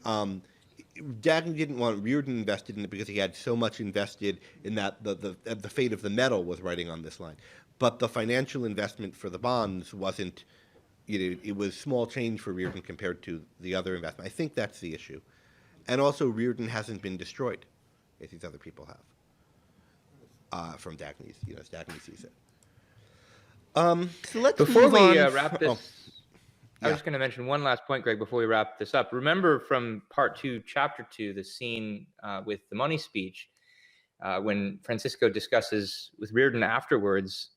Dagny didn't want Reardon invested in it because he had so much invested in that the fate of the metal was writing on this line. But the financial investment for the bonds wasn't, it was small change for Reardon compared to the other investment. I think that's the issue. And also Reardon hasn't been destroyed, as these other people have, from Dagny's, as Dagny sees it. So let's Before move we on. wrap this, I was just going to mention one last point, Greg, before we wrap this up. Remember from part 2, chapter 2, the scene with the money speech, when Francisco discusses with Reardon afterwards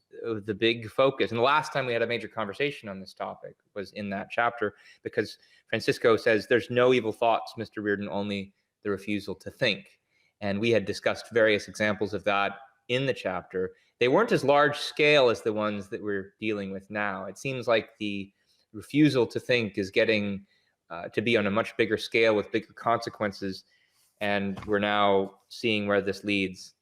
the big focus. And the last time we had a major conversation on this topic was in that chapter, because Francisco says, there's no evil thoughts, Mr. Reardon, only the refusal to think. And we had discussed various examples of that in the chapter. They weren't as large scale as the ones that we're dealing with now. It seems like the refusal to think is getting to be on a much bigger scale with bigger consequences. And we're now seeing where this leads.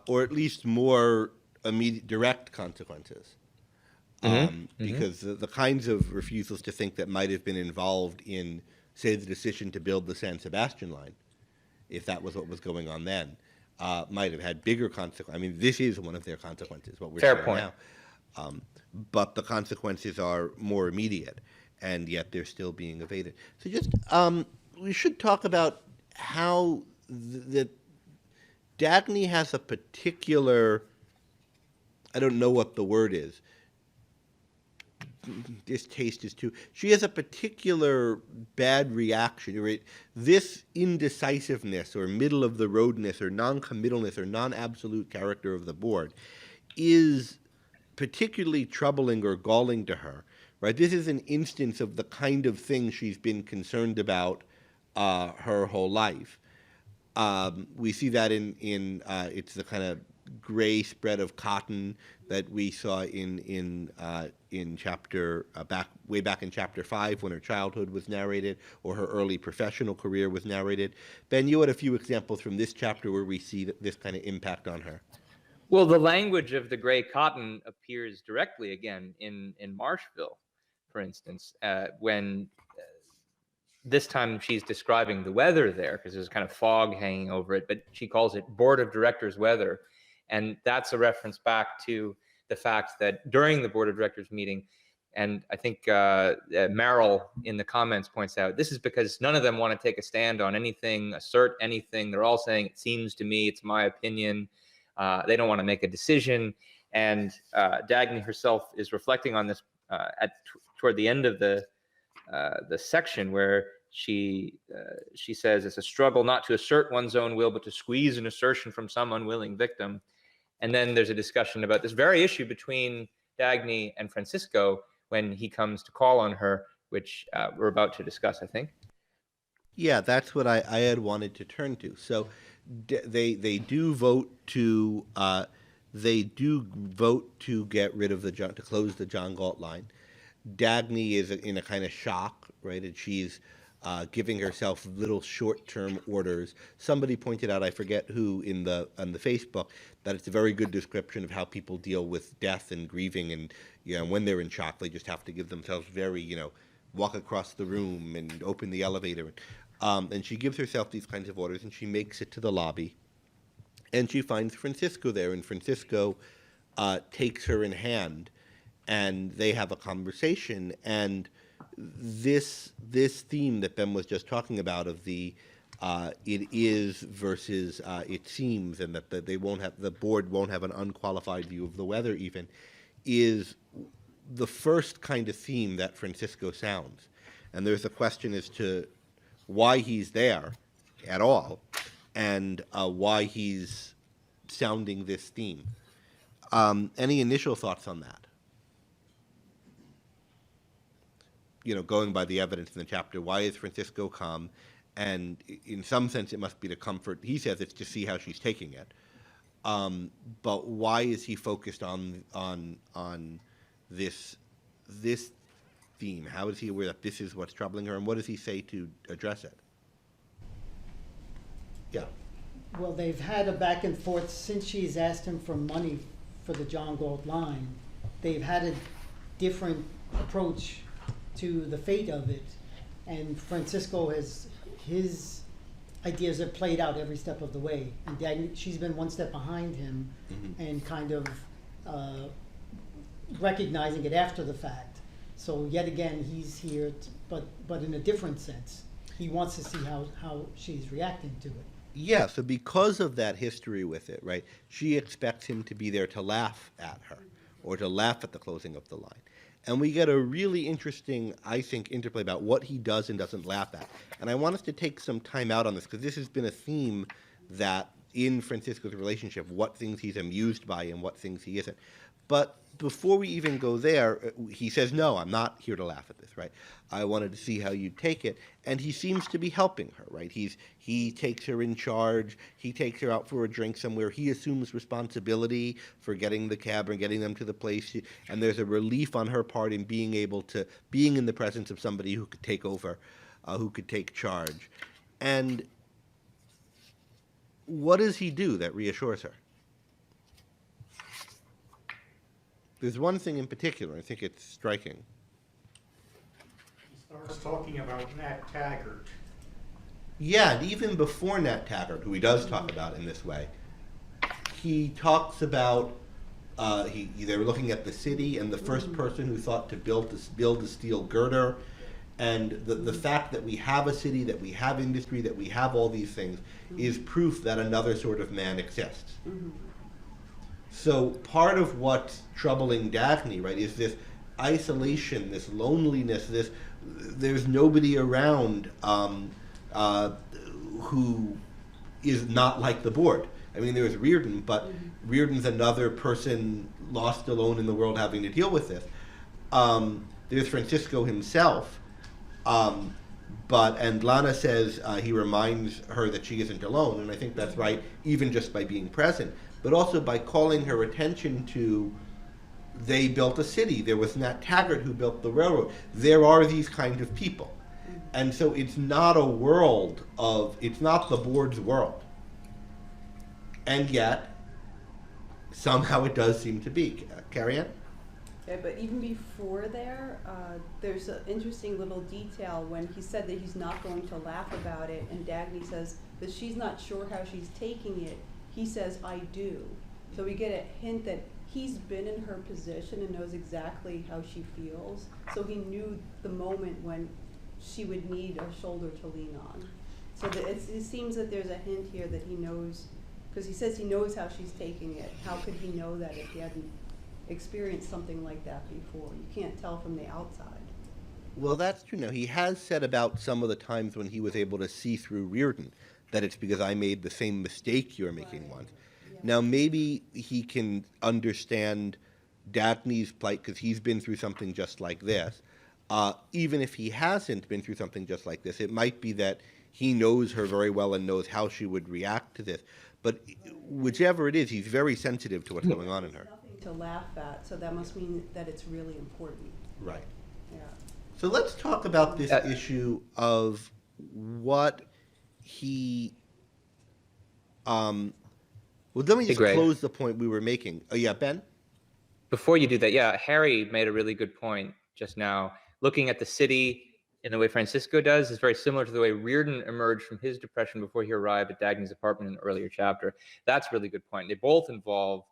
Or at least more immediate, direct consequences. Because the kinds of refusals to think that might have been involved in, say, the decision to build the San Sebastian line, if that was what was going on then, might have had bigger consequences. I mean, this is one of their consequences, what we're Fair saying point. now. But the consequences are more immediate, and yet they're still being evaded. So just, we should talk about how Dagny has a particular, I don't know what the word is, distaste is too, she has a particular bad reaction, right? This indecisiveness or middle of the roadness or non-committalness or non-absolute character of the board is particularly troubling or galling to her, right? This is an instance of the kind of thing she's been concerned about her whole life. We see that in it's the kind of gray spread of cotton that we saw in chapter way back in chapter 5 when her childhood was narrated or her early professional career was narrated. Ben, you had a few examples from this chapter where we see this kind of impact on her. Well, the language of the gray cotton appears directly again in Marshville, for instance, when this time she's describing the weather there because there's kind of fog hanging over it, but she calls it Board of Directors weather. And that's a reference back to the fact that during the Board of Directors meeting, and I think Merrill in the comments points out, this is because none of them want to take a stand on anything, assert anything. They're all saying, it seems to me, it's my opinion. They don't want to make a decision. And Dagny herself is reflecting on this toward the end of the section where she says it's a struggle not to assert one's own will, but to squeeze an assertion from some unwilling victim. And then there's a discussion about this very issue between Dagny and Francisco when he comes to call on her, which we're about to discuss, I think. Yeah, that's what I had wanted to turn to. So they do vote to get rid of to close the John Galt line. Dagny is in a kind of shock, right? And she's giving herself little short-term orders. Somebody pointed out, I forget who, on the Facebook, that it's a very good description of how people deal with death and grieving, and when they're in shock, they just have to give themselves very, walk across the room and open the elevator. And she gives herself these kinds of orders, and she makes it to the lobby, and she finds Francisco there, and Francisco takes her in hand, and they have a conversation, and this theme that Ben was just talking about of the it is versus it seems, and that the board won't have an unqualified view of the weather even, is the first kind of theme that Francisco sounds. And there's a question as to why he's there at all, and why he's sounding this theme. Any initial thoughts on that? Going by the evidence in the chapter, why is Francisco calm? And in some sense, it must be to comfort. He says it's to see how she's taking it. But why is he focused on this theme? How is he aware that this is what's troubling her, and what does he say to address it? Yeah. Well, they've had a back and forth since she's asked him for money for the John Galt line. They've had a different approach to the fate of it. and Francisco has, his ideas have played out every step of the way, and Dagny, she's been one step behind him and kind of recognizing it after the fact. So yet again, he's here, but in a different sense. He wants to see how she's reacting to it. Yeah, so because of that history with it, right, she expects him to be there to laugh at her or to laugh at the closing of the line. And we get a really interesting, I think, interplay about what he does and doesn't laugh at. And I want us to take some time out on this because this has been a theme that in Francisco's relationship, what things he's amused by and what things he isn't. But before we even go there, he says, no, I'm not here to laugh at this, right? I wanted to see how you take it. And he seems to be helping her, right? He takes her in charge. He takes her out for a drink somewhere. He assumes responsibility for getting the cab and getting them to the place. And there's a relief on her part in being able to, being in the presence of somebody who could take over, who could take charge. And what does he do that reassures her? There's one thing in particular, I think it's striking. He starts talking about Nat Taggart. Yeah, and even before Nat Taggart, who he does talk about in this way, he talks about, they were looking at the city and the first person who thought to build a steel girder, and the fact that we have a city, that we have industry, that we have all these things, is proof that another sort of man exists. So part of what's troubling Dagny, right, is this isolation, this loneliness, there's nobody around who is not like the board. I mean, there's Reardon, but Reardon's another person lost alone in the world having to deal with this. There's Francisco himself, and Lana says he reminds her that she isn't alone, and I think that's right, even just by being present. But also by calling her attention to, they built a city. There was Nat Taggart who built the railroad. There are these kind of people. And so it's not a world it's not the board's world. And yet, somehow it does seem to be. Carrie Ann? Yeah, but even before there's an interesting little detail when he said that he's not going to laugh about it, and Dagny says that she's not sure how she's taking it. He says, I do. So we get a hint that he's been in her position and knows exactly how she feels. So he knew the moment when she would need a shoulder to lean on. So it seems that there's a hint here that he knows, because he says he knows how she's taking it. How could he know that if he hadn't experienced something like that before? You can't tell from the outside. Well, that's true. Now, he has said about some of the times when he was able to see through Reardon that it's because I made the same mistake you're making once. Yeah. Now, maybe he can understand Dagny's plight because he's been through something just like this. Even if he hasn't been through something just like this, it might be that he knows her very well and knows how she would react to this. But whichever it is, he's very sensitive to what's going on in her. Nothing to laugh at, so that must mean that it's really important. Right. Yeah. So let's talk about this issue of what he, well, let me just close the point we were making. Oh, yeah, Ben? Before you do that, yeah, Harry made a really good point just now. Looking at the city in the way Francisco does is very similar to the way Reardon emerged from his depression before he arrived at Dagny's apartment in an earlier chapter. That's a really good point. They both involve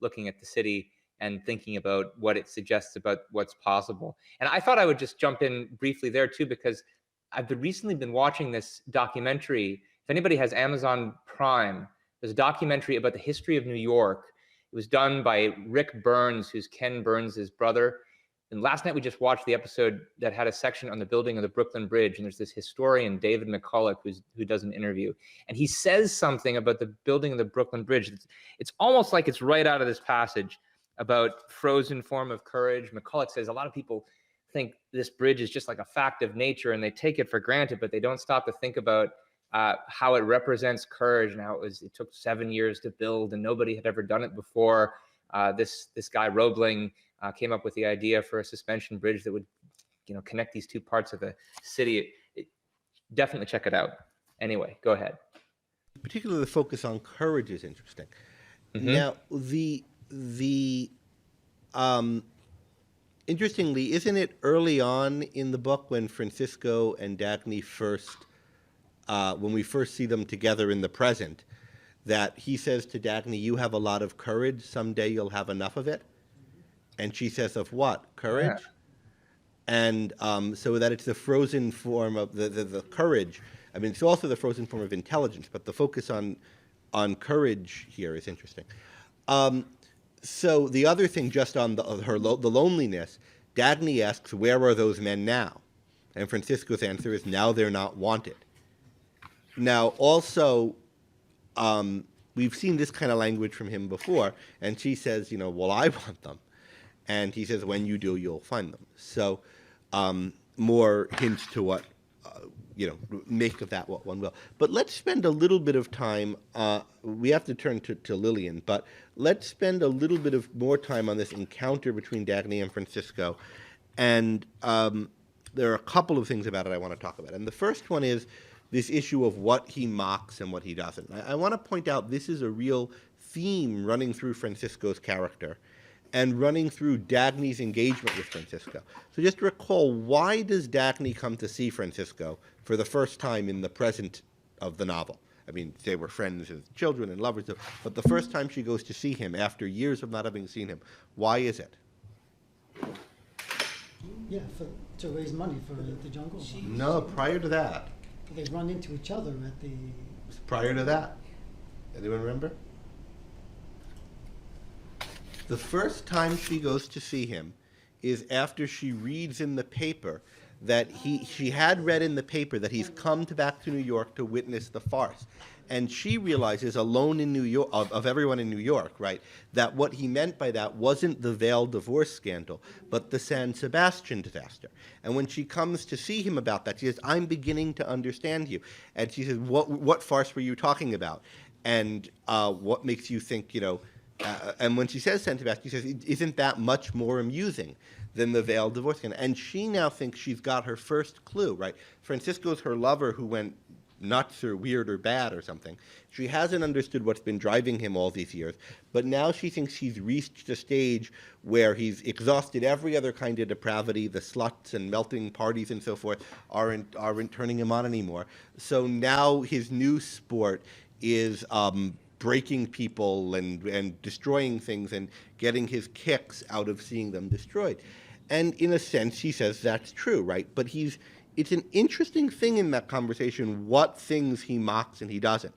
looking at the city and thinking about what it suggests about what's possible. And I thought I would just jump in briefly there too, because I've recently been watching this documentary. If anybody has Amazon Prime, there's a documentary about the history of New York. It was done by Rick Burns, who's Ken Burns' brother. And last night we just watched the episode that had a section on the building of the Brooklyn Bridge. And there's this historian, David McCulloch, who does an interview. And he says something about the building of the Brooklyn Bridge. It's almost like it's right out of this passage about frozen form of courage. McCulloch says a lot of people think this bridge is just like a fact of nature and they take it for granted, but they don't stop to think about how it represents courage and how it took 7 years to build and nobody had ever done it before. This guy Roebling came up with the idea for a suspension bridge that would, connect these two parts of the city. Definitely check it out. Anyway, go ahead. Particularly the focus on courage is interesting. Mm-hmm. Now, interestingly, isn't it early on in the book when Francisco and Dagny when we first see them together in the present, that he says to Dagny, "You have a lot of courage. Someday you'll have enough of it." And she says, "Of what? Courage?" And so that it's the frozen form of the courage. I mean, it's also the frozen form of intelligence, but the focus on courage here is interesting. So the other thing, just on the loneliness, Dagny asks, "Where are those men now?" And Francisco's answer is, "Now they're not wanted." Now, also, we've seen this kind of language from him before, and she says, "Well, I want them." And he says, "When you do, you'll find them." So more hints to what, make of that what one will. But let's spend a little bit of time, we have to turn to Lillian, but let's spend a little bit of more time on this encounter between Dagny and Francisco. And there are a couple of things about it I want to talk about. And the first one is this issue of what he mocks and what he doesn't. I want to point out this is a real theme running through Francisco's character and running through Dagny's engagement with Francisco. So just recall, why does Dagny come to see Francisco for the first time in the present of the novel? I mean, they were friends as children and lovers, but the first time she goes to see him after years of not having seen him, why is it? Yeah, to raise money for the jungle. No, prior to that. They run into each other at the... Prior to that. Anyone remember? The first time she goes to see him is after she reads in the paper that she had read in the paper that he's come back to New York to witness the farce. And she realizes, alone in New York, of everyone in New York, right, that what he meant by that wasn't the Vail divorce scandal, but the San Sebastian disaster. And when she comes to see him about that, she says, "I'm beginning to understand you." And she says, what farce were you talking about? And what makes you think, and when she says San Sebastian, she says, "Isn't that much more amusing than the Vail divorce scandal?" And she now thinks she's got her first clue, right? Francisco's her lover who went nuts or weird or bad or something. She hasn't understood what's been driving him all these years, but now she thinks he's reached a stage where he's exhausted every other kind of depravity. The sluts and melting parties and so forth aren't turning him on anymore. So now his new sport is breaking people and destroying things and getting his kicks out of seeing them destroyed. And in a sense, he says that's true, right? But it's an interesting thing in that conversation what things he mocks and he doesn't.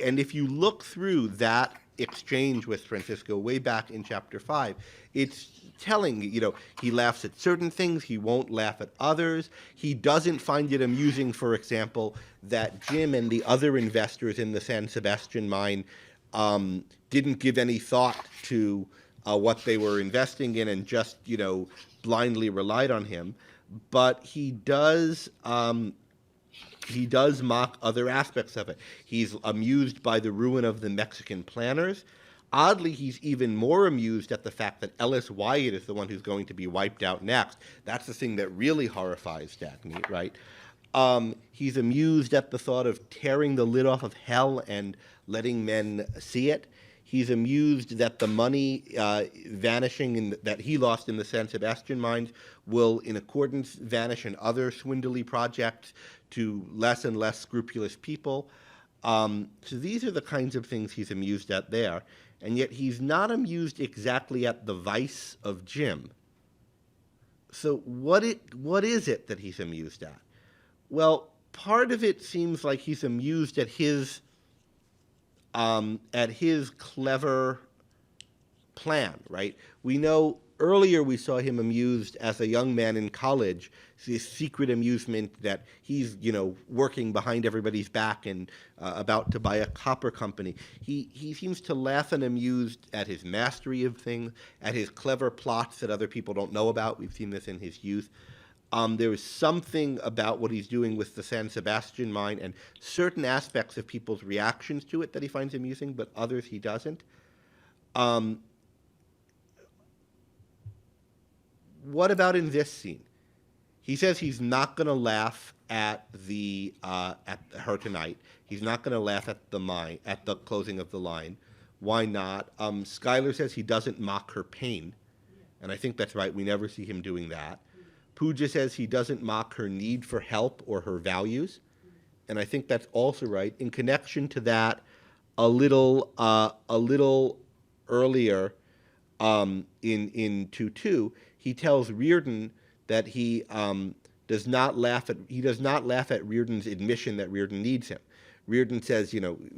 And if you look through that exchange with Francisco way back in chapter 5, it's telling, he laughs at certain things, he won't laugh at others. He doesn't find it amusing, for example, that Jim and the other investors in the San Sebastian mine didn't give any thought to what they were investing in and just, blindly relied on him. But he does mock other aspects of it. He's amused by the ruin of the Mexican planners. Oddly, he's even more amused at the fact that Ellis Wyatt is the one who's going to be wiped out next. That's the thing that really horrifies Dagny, right? He's amused at the thought of tearing the lid off of hell and letting men see it. He's amused that the money vanishing that he lost in the San Sebastian mines will, in accordance, vanish in other swindly projects to less and less scrupulous people. So these are the kinds of things he's amused at there. And yet he's not amused exactly at the vice of Jim. So what is it that he's amused at? Well, part of it seems like he's amused at his clever plan, right? We know earlier we saw him amused as a young man in college, this secret amusement that he's, working behind everybody's back and about to buy a copper company. He seems to laugh and amused at his mastery of things, at his clever plots that other people don't know about. We've seen this in his youth. There is something about what he's doing with the San Sebastian mine and certain aspects of people's reactions to it that he finds amusing, but others he doesn't. What about in this scene? He says he's not going to laugh at her tonight. He's not going to laugh at the closing of the line. Why not? Schuyler says he doesn't mock her pain. And I think that's right. We never see him doing that. Pooja says he doesn't mock her need for help or her values. And I think that's also right. In connection to that, a little earlier in 2.2, he tells Reardon that he does not laugh at Reardon's admission that Reardon needs him. Reardon says,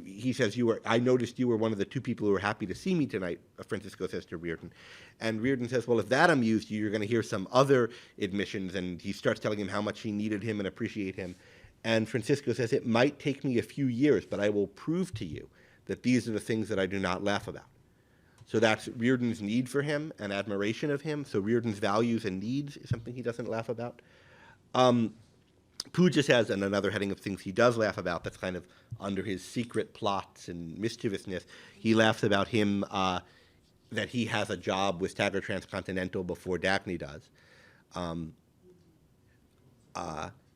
he says, I noticed you were one of the two people who were happy to see me tonight, Francisco says to Reardon. And Reardon says, well, if that amused you, you're going to hear some other admissions. And he starts telling him how much he needed him and appreciate him. And Francisco says, it might take me a few years, but I will prove to you that these are the things that I do not laugh about. So that's Reardon's need for him and admiration of him. So Reardon's values and needs is something he doesn't laugh about. Pooja says, and another heading of things he does laugh about, that's kind of under his secret plots and mischievousness, he laughs about him, that he has a job with Stagger Transcontinental before Dagny does.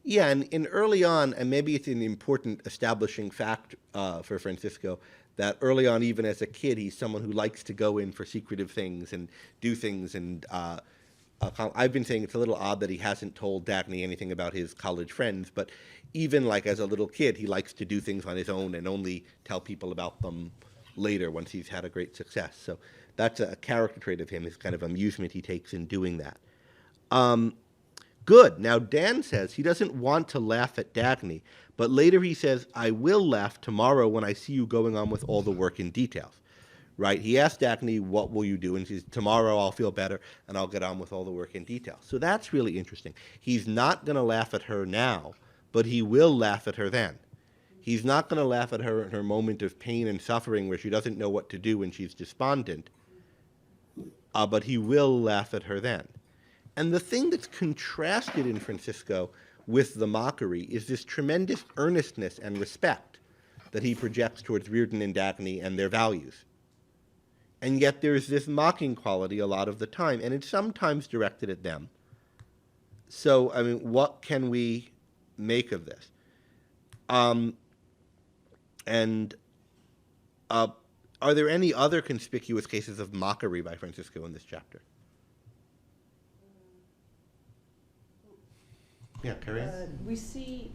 Yeah, and early on, and maybe it's an important establishing fact for Francisco, that early on, even as a kid, he's someone who likes to go in for secretive things and do things. And I've been saying it's a little odd that he hasn't told Dagny anything about his college friends, but even like as a little kid, he likes to do things on his own and only tell people about them later once he's had a great success. So that's a character trait of him, this kind of amusement he takes in doing that. Good. Now, Dan says he doesn't want to laugh at Dagny, but later he says, I will laugh tomorrow when I see you going on with all the work in details. Right? He asks Dagny, what will you do? And she says, tomorrow I'll feel better and I'll get on with all the work in detail. So that's really interesting. He's not going to laugh at her now, but he will laugh at her then. He's not going to laugh at her in her moment of pain and suffering where she doesn't know what to do and she's despondent, but he will laugh at her then. And the thing that's contrasted in Francisco with the mockery is this tremendous earnestness and respect that he projects towards Reardon and Dagny and their values. And yet there's this mocking quality a lot of the time, and it's sometimes directed at them. So, I mean, what can we make of this? Are there any other conspicuous cases of mockery by Francisco in this chapter? Yeah, carry on. We see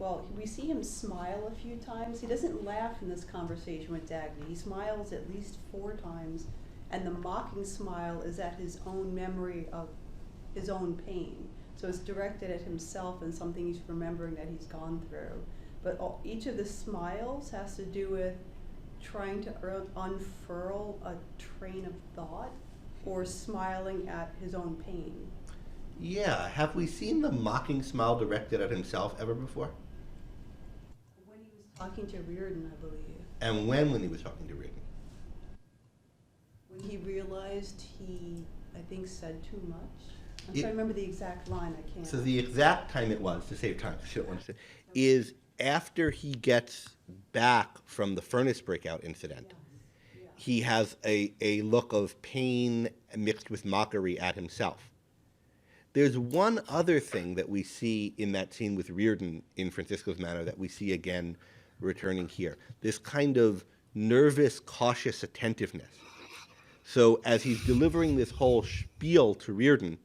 him smile a few times. He doesn't laugh in this conversation with Dagny. He smiles at least 4 times, and the mocking smile is at his own memory of his own pain. So it's directed at himself and something he's remembering that he's gone through. But each of the smiles has to do with trying to unfurl a train of thought or smiling at his own pain. Yeah, have we seen the mocking smile directed at himself ever before? When he was talking to Reardon, I believe. And when he was talking to Reardon? When he realized he, I think, said too much. I'm trying to remember the exact line, I can't. So the exact time it was, to save time, I don't want to say, is after he gets back from the furnace breakout incident. Yes. Yeah. He has a look of pain mixed with mockery at himself. There's one other thing that we see in that scene with Reardon in Francisco's manner that we see again returning here. This kind of nervous, cautious attentiveness. So as he's delivering this whole spiel to Reardon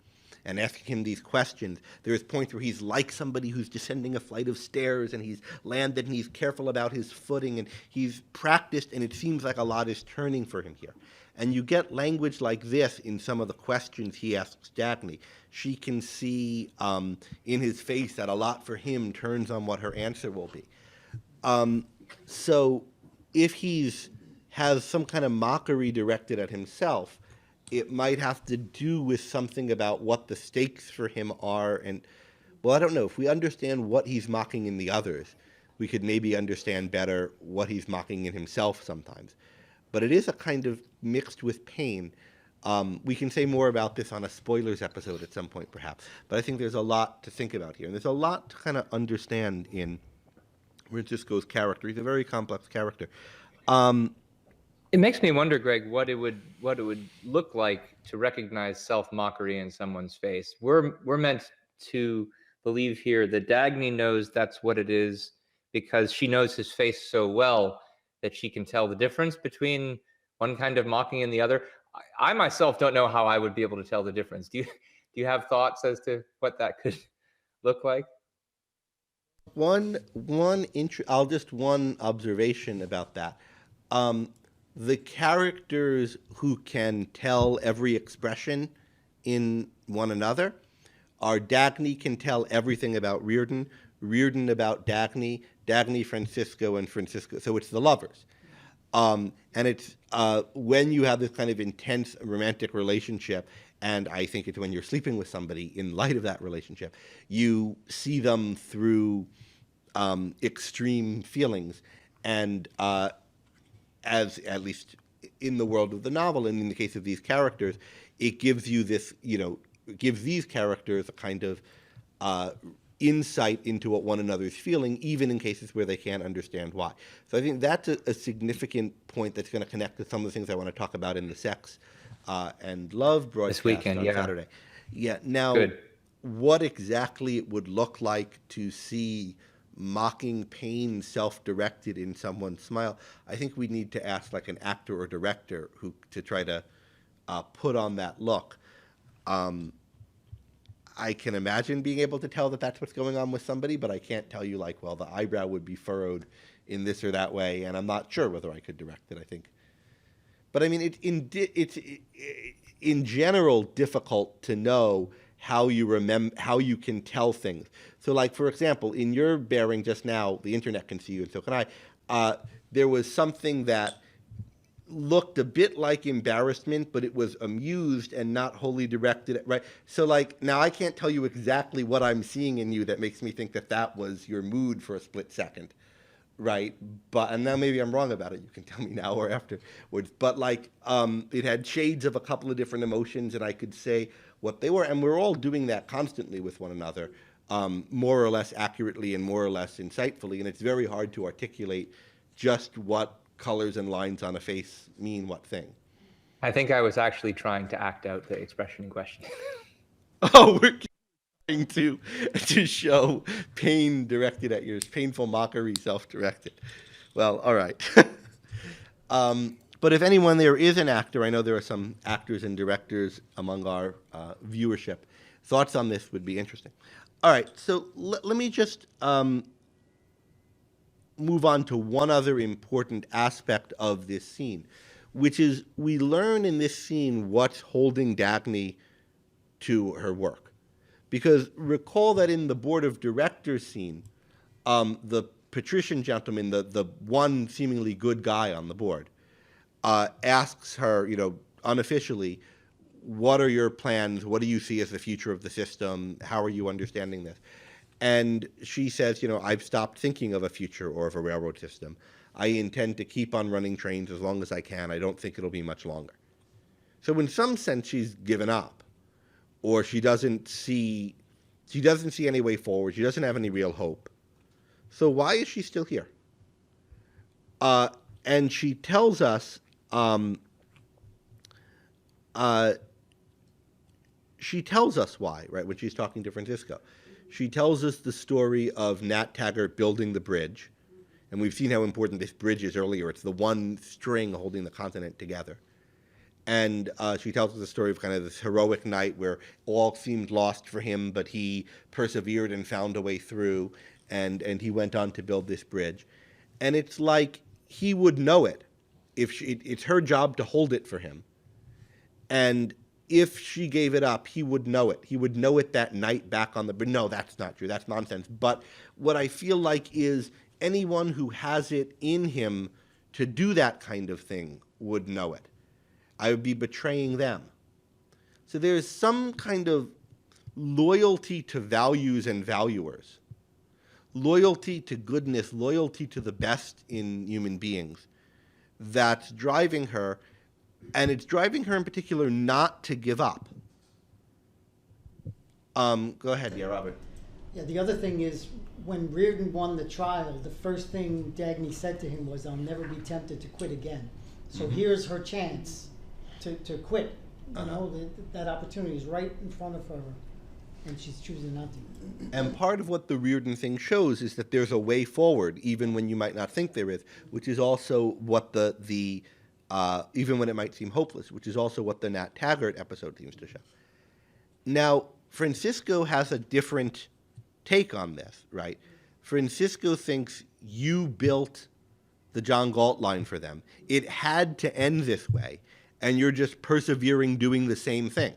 and asking him these questions, there's points where he's like somebody who's descending a flight of stairs and he's landed and he's careful about his footing and he's practiced, and it seems like a lot is turning for him here. And you get language like this in some of the questions he asks Dagny. She can see in his face that a lot for him turns on what her answer will be. So if has some kind of mockery directed at himself, it might have to do with something about what the stakes for him are. And, well, I don't know. If we understand what he's mocking in the others, we could maybe understand better what he's mocking in himself sometimes. But it is a kind of mixed with pain. We can say more about this on a spoilers episode at some point, perhaps. But I think there's a lot to think about here. And there's a lot to kind of understand in Francisco's character. He's a very complex character. It makes me wonder, Greg, what it would look like to recognize self-mockery in someone's face. We're meant to believe here that Dagny knows that's what it is because she knows his face so well that she can tell the difference between one kind of mocking and the other. I myself don't know how I would be able to tell the difference. Do you have thoughts as to what that could look like? One observation about that. The characters who can tell every expression in one another are Dagny can tell everything about Reardon, Reardon about Dagny, Dagny Francisco, and Francisco. So it's the lovers. And it's when you have this kind of intense romantic relationship, and I think it's when you're sleeping with somebody in light of that relationship, you see them through extreme feelings. And as at least in the world of the novel, and in the case of these characters, it gives you this, gives these characters a kind of insight into what one another's feeling, even in cases where they can't understand why. So I think that's a significant point that's going to connect to some of the things I want to talk about in the Sex and Love broadcast This weekend, on yeah. Saturday. Yeah. Now, Good. what exactly it would look like to see mocking pain self-directed in someone's smile, I think we need to ask like an actor or director who to try to put on that look. I can imagine being able to tell that that's what's going on with somebody, but I can't tell you like, well, the eyebrow would be furrowed in this or that way, and I'm not sure whether I could direct it, I think. But I mean, it's in general difficult to know how you can tell things. So like, for example, in your bearing just now, the internet can see you, and so can I, there was something that looked a bit like embarrassment, but it was amused and not wholly directed, right? So like, now I can't tell you exactly what I'm seeing in you that makes me think that that was your mood for a split second, right? But, and now maybe I'm wrong about it, you can tell me now or afterwards, but like, it had shades of a couple of different emotions, and I could say what they were, and we're all doing that constantly with one another, more or less accurately and more or less insightfully, and it's very hard to articulate just what colors and lines on a face mean what thing. I think I was actually trying to act out the expression in question. Oh, we're trying to show pain directed at yours, painful mockery self-directed. Well, all right. But if anyone there is an actor, I know there are some actors and directors among our viewership, thoughts on this would be interesting. All right, so let me just move on to one other important aspect of this scene, which is we learn in this scene what's holding Dagny to her work. Because recall that in the board of directors scene, the patrician gentleman, the one seemingly good guy on the board, asks her, unofficially, what are your plans? What do you see as the future of the system? How are you understanding this? And she says, I've stopped thinking of a future or of a railroad system. I intend to keep on running trains as long as I can. I don't think it'll be much longer. So in some sense, she's given up, or she doesn't see any way forward. She doesn't have any real hope. So why is she still here? And she tells us, why, right, when she's talking to Francisco. She tells us the story of Nat Taggart building the bridge, and we've seen how important this bridge is earlier. It's the one string holding the continent together. And she tells us the story of kind of this heroic night where all seemed lost for him, but he persevered and found a way through, and he went on to build this bridge. And it's like he would know it. It's her job to hold it for him. And if she gave it up, he would know it. He would know it that night back on the bridge. No, that's not true. That's nonsense. But what I feel like is anyone who has it in him to do that kind of thing would know it. I would be betraying them. So there's some kind of loyalty to values and valuers, loyalty to goodness, loyalty to the best in human beings that's driving her. And it's driving her in particular not to give up. Go ahead, yeah, Robert. Yeah, the other thing is, when Reardon won the trial, the first thing Dagny said to him was, "I'll never be tempted to quit again." So here's her chance to quit. That opportunity is right in front of her, and she's choosing not to. And part of what the Reardon thing shows is that there's a way forward, even when you might not think there is, which is also what the even when it might seem hopeless, which is also what the Nat Taggart episode seems to show. Now, Francisco has a different take on this, right? Francisco thinks you built the John Galt line for them. It had to end this way, and you're just persevering doing the same thing,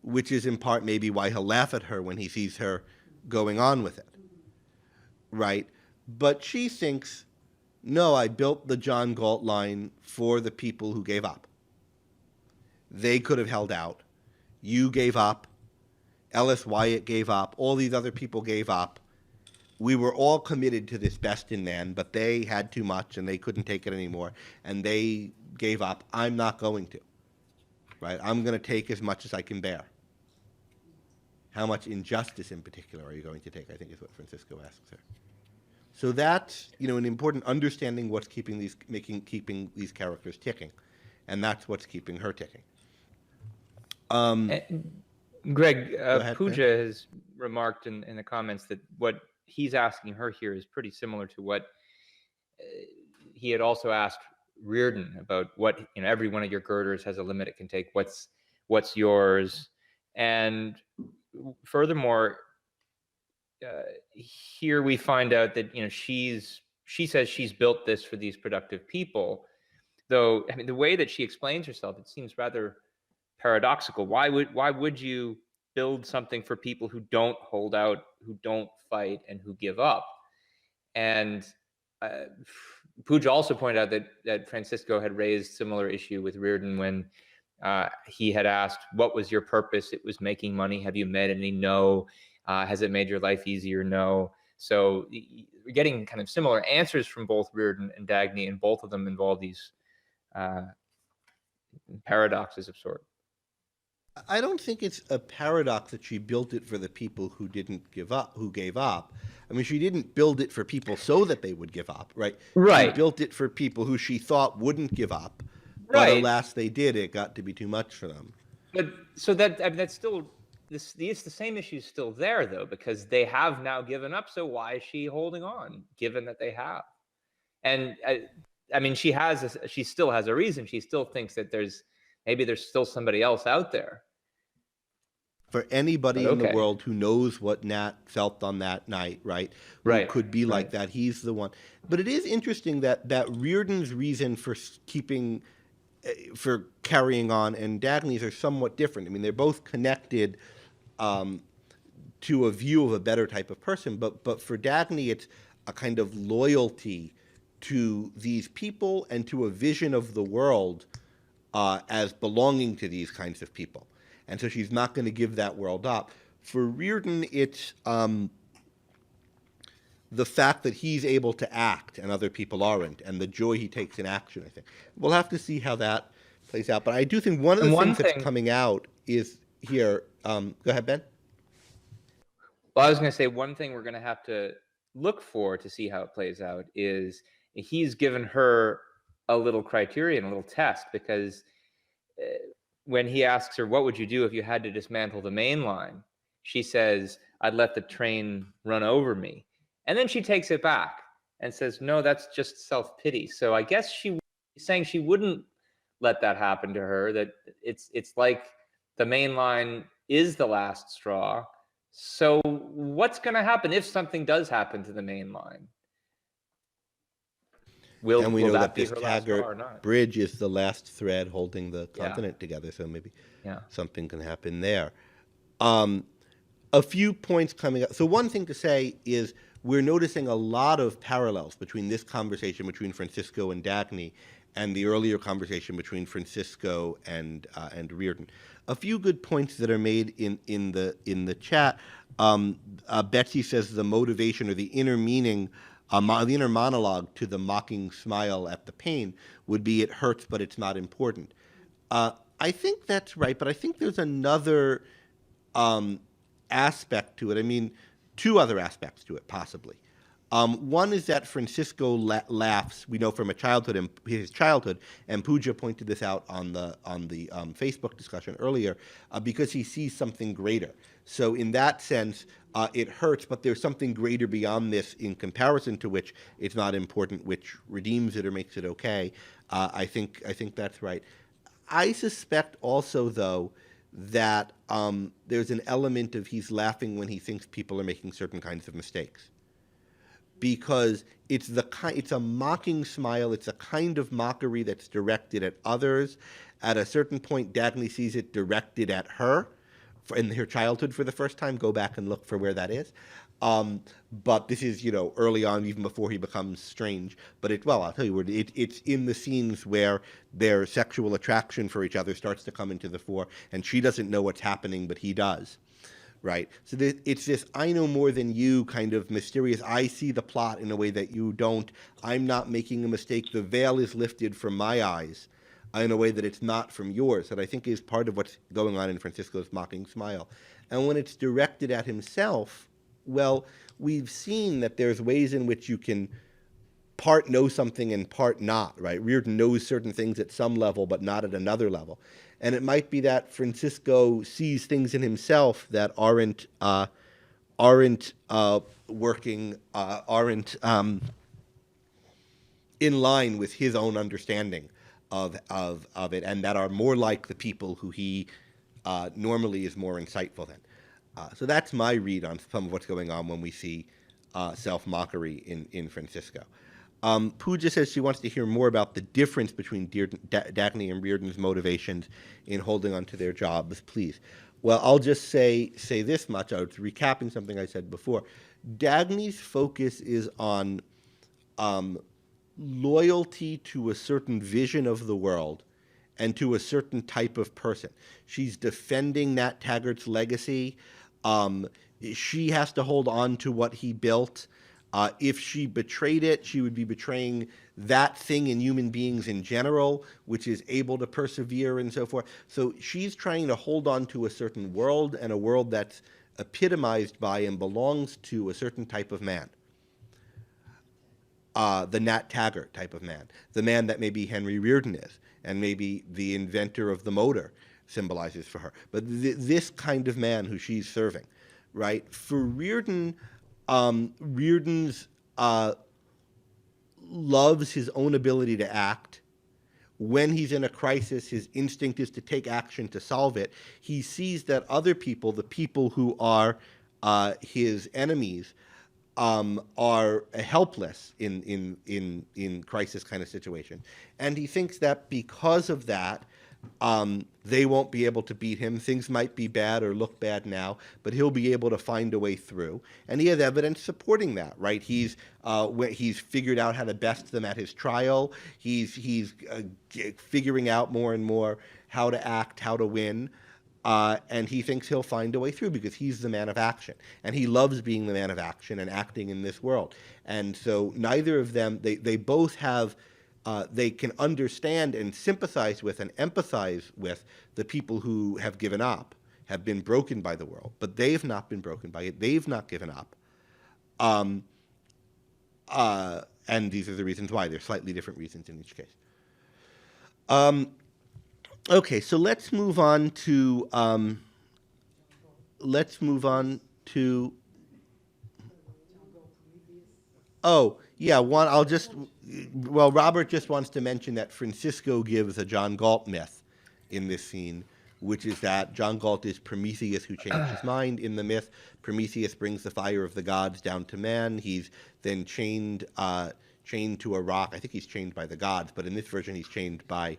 which is in part maybe why he'll laugh at her when he sees her going on with it, right? But she thinks, no, I built the John Galt line for the people who gave up. They could have held out. You gave up. Ellis Wyatt gave up. All these other people gave up. We were all committed to this best in man, but they had too much and they couldn't take it anymore, and they gave up. I'm not going to, right? I'm going to take as much as I can bear. How much injustice in particular are you going to take, I think is what Francisco asks her. So that's, an important understanding what's keeping these characters ticking, and that's what's keeping her ticking. Greg, ahead, Pooja has remarked in the comments that what he's asking her here is pretty similar to what he had also asked Reardon about. What, every one of your girders has a limit it can take. What's yours? And furthermore, here we find out that she says she's built this for these productive people, though the way that she explains herself, it seems rather paradoxical. Why would you build something for people who don't hold out, who don't fight, and who give up? And Pooja also pointed out that Francisco had raised similar issue with Reardon when he had asked, what was your purpose? It was making money. Have you made any? No. Has it made your life easier? No. So we're getting kind of similar answers from both Reardon and Dagny, and both of them involve these paradoxes of sort. I don't think it's a paradox that she built it for the people who didn't give up, who gave up. I mean, she didn't build it for people so that they would give up, right? Right. She built it for people who she thought wouldn't give up, right. But alas, they did. It got to be too much for them. But so that's still the same issue is still there, though, because they have now given up. So why is she holding on, given that they have? And she still has a reason. She still thinks that there's still somebody else out there. For anybody in the world who knows what Nat felt on that night, right? Who could be like that, he's the one. But it is interesting that Reardon's reason for carrying on and Dagny's are somewhat different. I mean, they're both connected to a view of a better type of person, but for Dagny, it's a kind of loyalty to these people and to a vision of the world as belonging to these kinds of people. And so she's not going to give that world up. For Reardon, it's the fact that he's able to act and other people aren't, and the joy he takes in action, I think. We'll have to see how that plays out. But I do think one of the things that's coming out is here. Go ahead, Ben. Well, I was going to say one thing we're going to have to look for to see how it plays out is he's given her a little criterion, a little test, because when he asks her, what would you do if you had to dismantle the main line? She says, I'd let the train run over me. And then she takes it back and says, no, that's just self-pity. So I guess she's saying she wouldn't let that happen to her, that it's like the main line is the last straw. So what's going to happen if something does happen to the main line? And we know that be this her last straw or Taggart not? bridge is the last thread holding the continent together, so maybe something can happen there. A few points coming up. So one thing to say is we're noticing a lot of parallels between this conversation between Francisco and Dagny and the earlier conversation between Francisco and Reardon. A few good points that are made in the chat. Betsy says the motivation or the inner meaning, the inner monologue to the mocking smile at the pain would be it hurts, but it's not important. I think that's right, but I think there's another aspect to it. I mean, two other aspects to it, possibly. One is that Francisco laughs. We know from his childhood, and Pooja pointed this out on the Facebook discussion earlier, because he sees something greater. So in that sense, it hurts, but there's something greater beyond this, in comparison to which it's not important, which redeems it or makes it okay. I think that's right. I suspect also, though, that there's an element of he's laughing when he thinks people are making certain kinds of mistakes, because it's a mocking smile. It's a kind of mockery that's directed at others. At a certain point, Dagny sees it directed at her in her childhood for the first time. Go back and look for where that is. But this is, early on, even before he becomes strange. But I'll tell you, it's in the scenes where their sexual attraction for each other starts to come into the fore, and she doesn't know what's happening, but he does. Right. So it's this I know more than you kind of mysterious. I see the plot in a way that you don't. I'm not making a mistake. The veil is lifted from my eyes in a way that it's not from yours. That I think is part of what's going on in Francisco's mocking smile. And when it's directed at himself, well, we've seen that there's ways in which you can part know something and part not, right? Reardon knows certain things at some level, but not at another level. And it might be that Francisco sees things in himself that aren't in line with his own understanding of it, and that are more like the people who he normally is more insightful than. So that's my read on some of what's going on when we see self-mockery in Francisco. Pooja says she wants to hear more about the difference between Dagny and Reardon's motivations in holding on to their jobs, please. Well, I'll just say this much. I was recapping something I said before. Dagny's focus is on loyalty to a certain vision of the world and to a certain type of person. She's defending Nat Taggart's legacy. She has to hold on to what he built. If she betrayed it, she would be betraying that thing in human beings in general, which is able to persevere and so forth. So she's trying to hold on to a certain world, and a world that's epitomized by and belongs to a certain type of man. The Nat Taggart type of man. The man that maybe Henry Reardon is, and maybe the inventor of the motor symbolizes for her. But this kind of man who she's serving, right? For Reardon, Reardon's loves his own ability to act. When he's in a crisis, his instinct is to take action to solve it. He sees that other people, the people who are his enemies, are helpless in crisis kind of situation, and he thinks that because of that, they won't be able to beat him. Things might be bad or look bad now, but he'll be able to find a way through. And he has evidence supporting that, right? He's figured out how to best them at his trial. He's figuring out more and more how to act, how to win. And he thinks he'll find a way through because he's the man of action. And he loves being the man of action and acting in this world. And so neither of them, they both have, they can understand and sympathize with and empathize with the people who have given up, have been broken by the world. But they've not been broken by it. They've not given up. And these are the reasons why. There's slightly different reasons in each case. Okay, so let's move on to oh yeah, Robert just wants to mention that Francisco gives a John Galt myth in this scene, which is that John Galt is Prometheus who changed his mind. In the myth, Prometheus brings the fire of the gods down to man. He's then chained to a rock. I think he's chained by the gods, but in this version he's chained by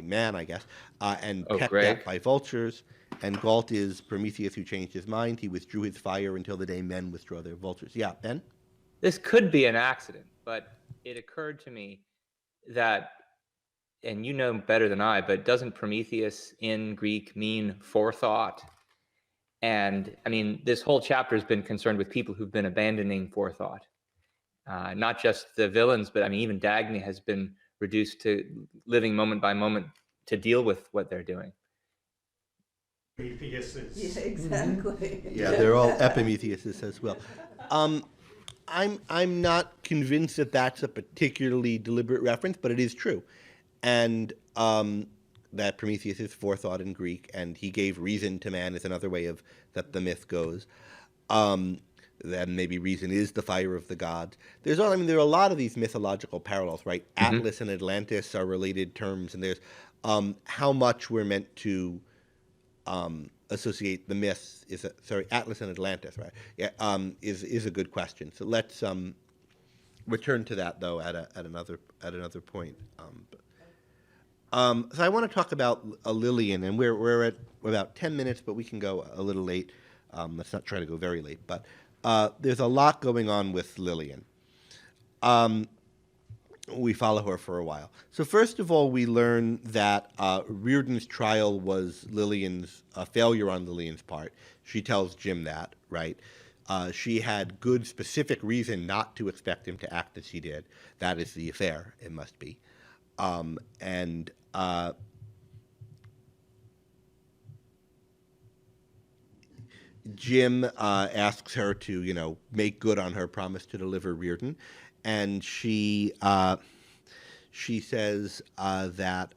man, I guess, and pecked at by vultures. And Galt is Prometheus who changed his mind. He withdrew his fire until the day men withdraw their vultures. Yeah, Ben? This could be an accident, but it occurred to me that, and you know better than I, but doesn't Prometheus in Greek mean forethought? And I mean, this whole chapter has been concerned with people who've been abandoning forethought. Not just the villains, but I mean, even Dagny has been reduced to living moment by moment to deal with what they're doing. Yeah, exactly. Yeah, they're all Epimetheuses as well. I'm not convinced that that's a particularly deliberate reference, but it is true, and that Prometheus is forethought in Greek, and he gave reason to man is another way of that the myth goes. Then maybe reason is the fire of the gods. There are a lot of these mythological parallels, right? Mm-hmm. Atlas and Atlantis are related terms, and there's how much we're meant to associate the myths Atlas and Atlantis, right? Yeah, is a good question. So let's return to that though at another point. So I want to talk about Lillian, and we're at about 10 minutes, but we can go a little late. Let's not try to go very late, but there's a lot going on with Lillian. We follow her for a while. So first of all, we learn that Reardon's trial was Lillian's failure on Lillian's part. She tells Jim that, right? She had good specific reason not to expect him to act as he did. That is the affair, it must be. Jim asks her to, make good on her promise to deliver Reardon, and she says that.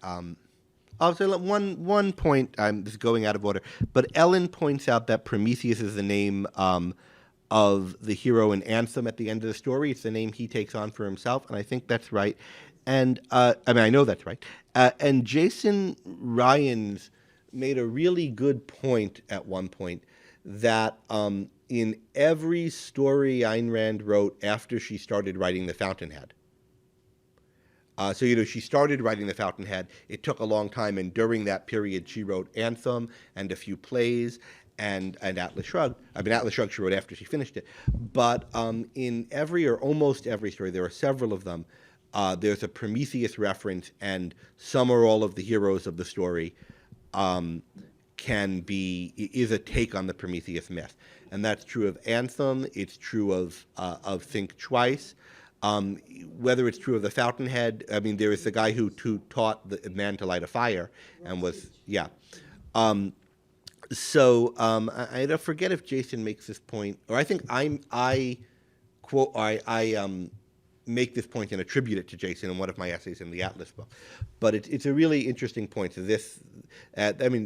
Also, one point, this is going out of order, but Ellen points out that Prometheus is the name of the hero in Anthem at the end of the story. It's the name he takes on for himself, and I think that's right. And I know that's right. And Jason Ryans made a really good point at one point that in every story Ayn Rand wrote after she started writing The Fountainhead. She started writing The Fountainhead. It took a long time, and during that period, she wrote Anthem and a few plays and Atlas Shrugged. Atlas Shrugged she wrote after she finished it. But in every or almost every story, there are several of them, there's a Prometheus reference, and some or all of the heroes of the story is a take on the Prometheus myth. And that's true of Anthem. It's true of Think Twice. Whether it's true of The Fountainhead, there is the guy who taught the man to light a fire, and was, yeah. I don't forget if Jason makes this point, or I think I make this point and attribute it to Jason in one of my essays in the Atlas book. But it's a really interesting point. So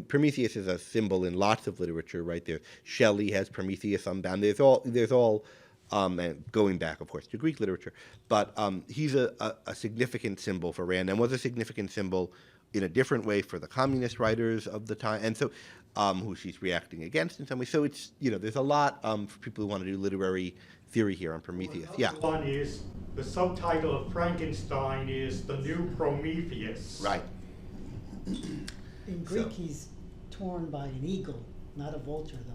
Prometheus is a symbol in lots of literature, right? There, Shelley has Prometheus unbound. There's all, and going back, of course, to Greek literature. But he's a significant symbol for Rand, and was a significant symbol in a different way for the communist writers of the time, and so who she's reacting against in some way. So it's, there's a lot for people who want to do literary theory here on Prometheus. Yeah. One is the subtitle of Frankenstein is The New Prometheus. Right. In Greek, he's torn by an eagle, not a vulture, though.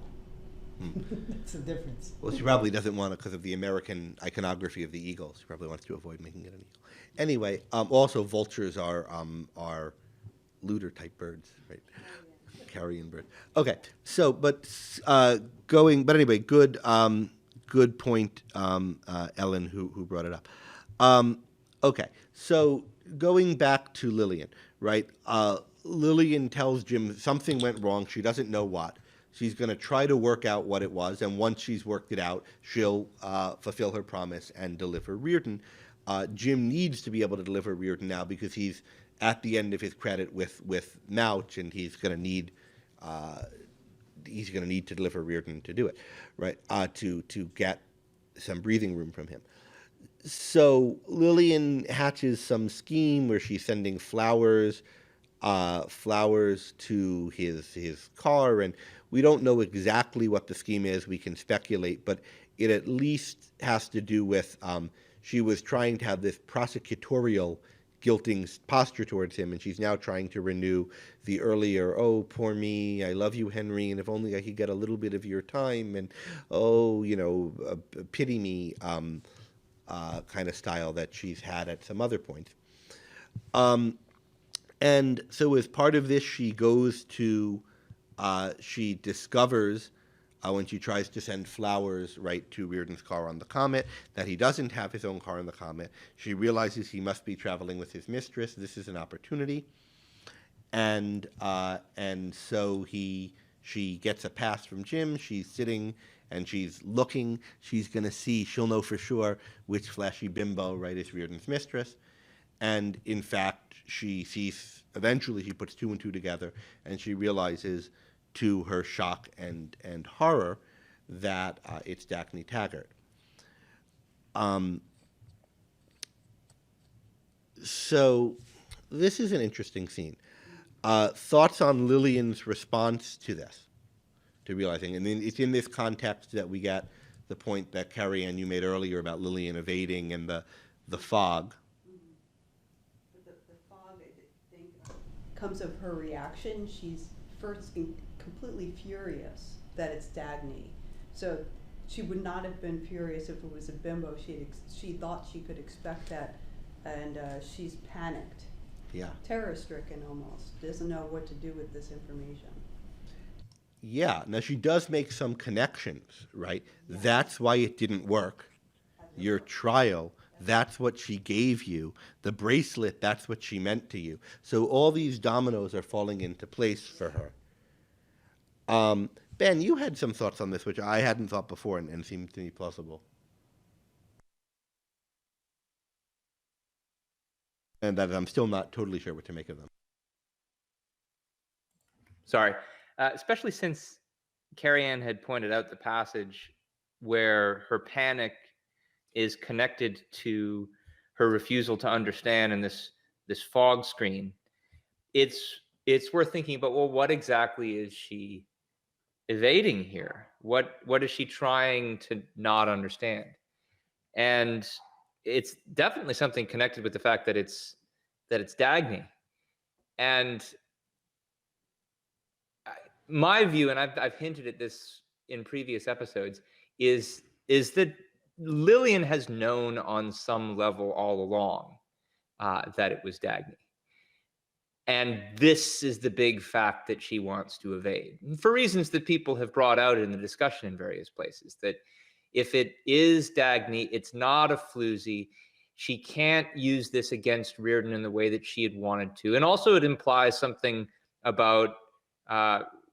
That's the difference. Well, she probably doesn't want it because of the American iconography of the eagle. She probably wants to avoid making it an eagle. Anyway, also vultures are looter-type birds, right? Carrion birds. Okay, so, anyway, good point, Ellen, who brought it up. Okay, so going back to Lillian, right? Lillian tells Jim something went wrong. She doesn't know what. She's going to try to work out what it was, and once she's worked it out, she'll fulfill her promise and deliver Reardon. Jim needs to be able to deliver Reardon now because he's at the end of his credit with Mouch, and he's going to need to deliver Reardon to do it, right? To get some breathing room from him. So Lillian hatches some scheme where she's sending flowers to his car, and we don't know exactly what the scheme is. We can speculate, but it at least has to do with she was trying to have this prosecutorial guilting posture towards him, and she's now trying to renew the earlier, oh, poor me, I love you, Henry, and if only I could get a little bit of your time, and pity me kind of style that she's had at some other points. And so as part of this, she goes to, she discovers when she tries to send flowers right to Reardon's car on the Comet that he doesn't have his own car on the Comet. She realizes he must be traveling with his mistress. This is an opportunity. And so She gets a pass from Jim. She's sitting and she's looking. She's going to see, she'll know for sure which flashy bimbo, right, is Reardon's mistress. And in fact, she sees, eventually she puts two and two together, and she realizes, to her shock and horror, that it's Dagny Taggart. So this is an interesting scene. Thoughts on Lillian's response to this, to realizing, and then it's in this context that we get the point that Carrie Ann, you made earlier about Lillian evading and the fog. But the fog, I think, comes of her reaction. She's first completely furious that it's Dagny. So she would not have been furious if it was a bimbo. She thought she could expect that, and she's panicked. Yeah. Terror-stricken almost. Doesn't know what to do with this information. Yeah. Now she does make some connections, right? Yeah. That's why it didn't work. Your trial, that's what she gave you. The bracelet, that's what she meant to you. So all these dominoes are falling into place for her. Ben, you had some thoughts on this, which I hadn't thought before and seemed to me plausible. And that I'm still not totally sure what to make of them. Sorry. Especially since Carrie Ann had pointed out the passage where her panic is connected to her refusal to understand in this fog screen. It's worth thinking about, well, what exactly is she evading here? What is she trying to not understand? And it's definitely something connected with the fact that it's Dagny. And my view, and I've hinted at this in previous episodes, is that Lillian has known on some level all along that it was Dagny. And this is the big fact that she wants to evade, for reasons that people have brought out in the discussion in various places, that if it is Dagny, it's not a floozy. She can't use this against Reardon in the way that she had wanted to. And also it implies something about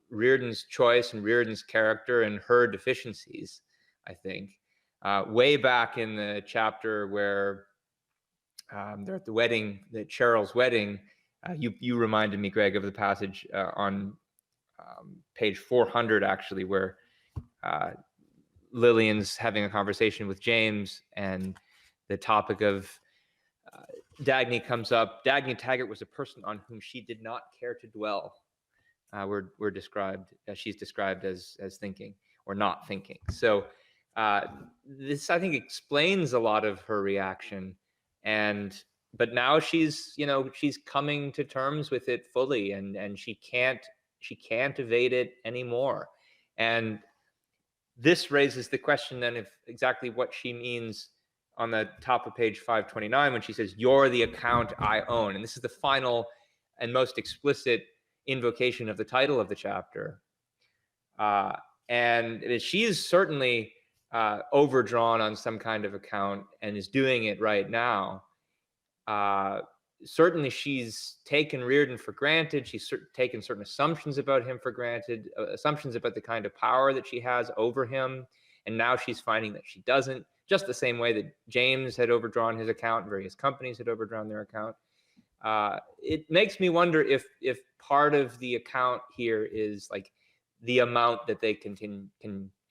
Reardon's choice and Reardon's character and her deficiencies, I think. Way back in the chapter where they're at the wedding, the Cheryl's wedding, you reminded me, Greg, of the passage on page 400, actually, where Lillian's having a conversation with James, and the topic of Dagny comes up. Dagny Taggart was a person on whom she did not care to dwell. We're described, she's described as thinking or not thinking. So this, I think, explains a lot of her reaction, but now she's coming to terms with it fully, and she can't evade it anymore. And this raises the question then of exactly what she means on the top of page 529 when she says, "You're the account I own." And this is the final and most explicit invocation of the title of the chapter. And she is certainly overdrawn on some kind of account and is doing it right now. Certainly she's taken Reardon for granted. She's taken certain assumptions about him for granted, assumptions about the kind of power that she has over him. And now she's finding that she doesn't, just the same way that James had overdrawn his account, various companies had overdrawn their account. It makes me wonder if part of the account here is like the amount that they can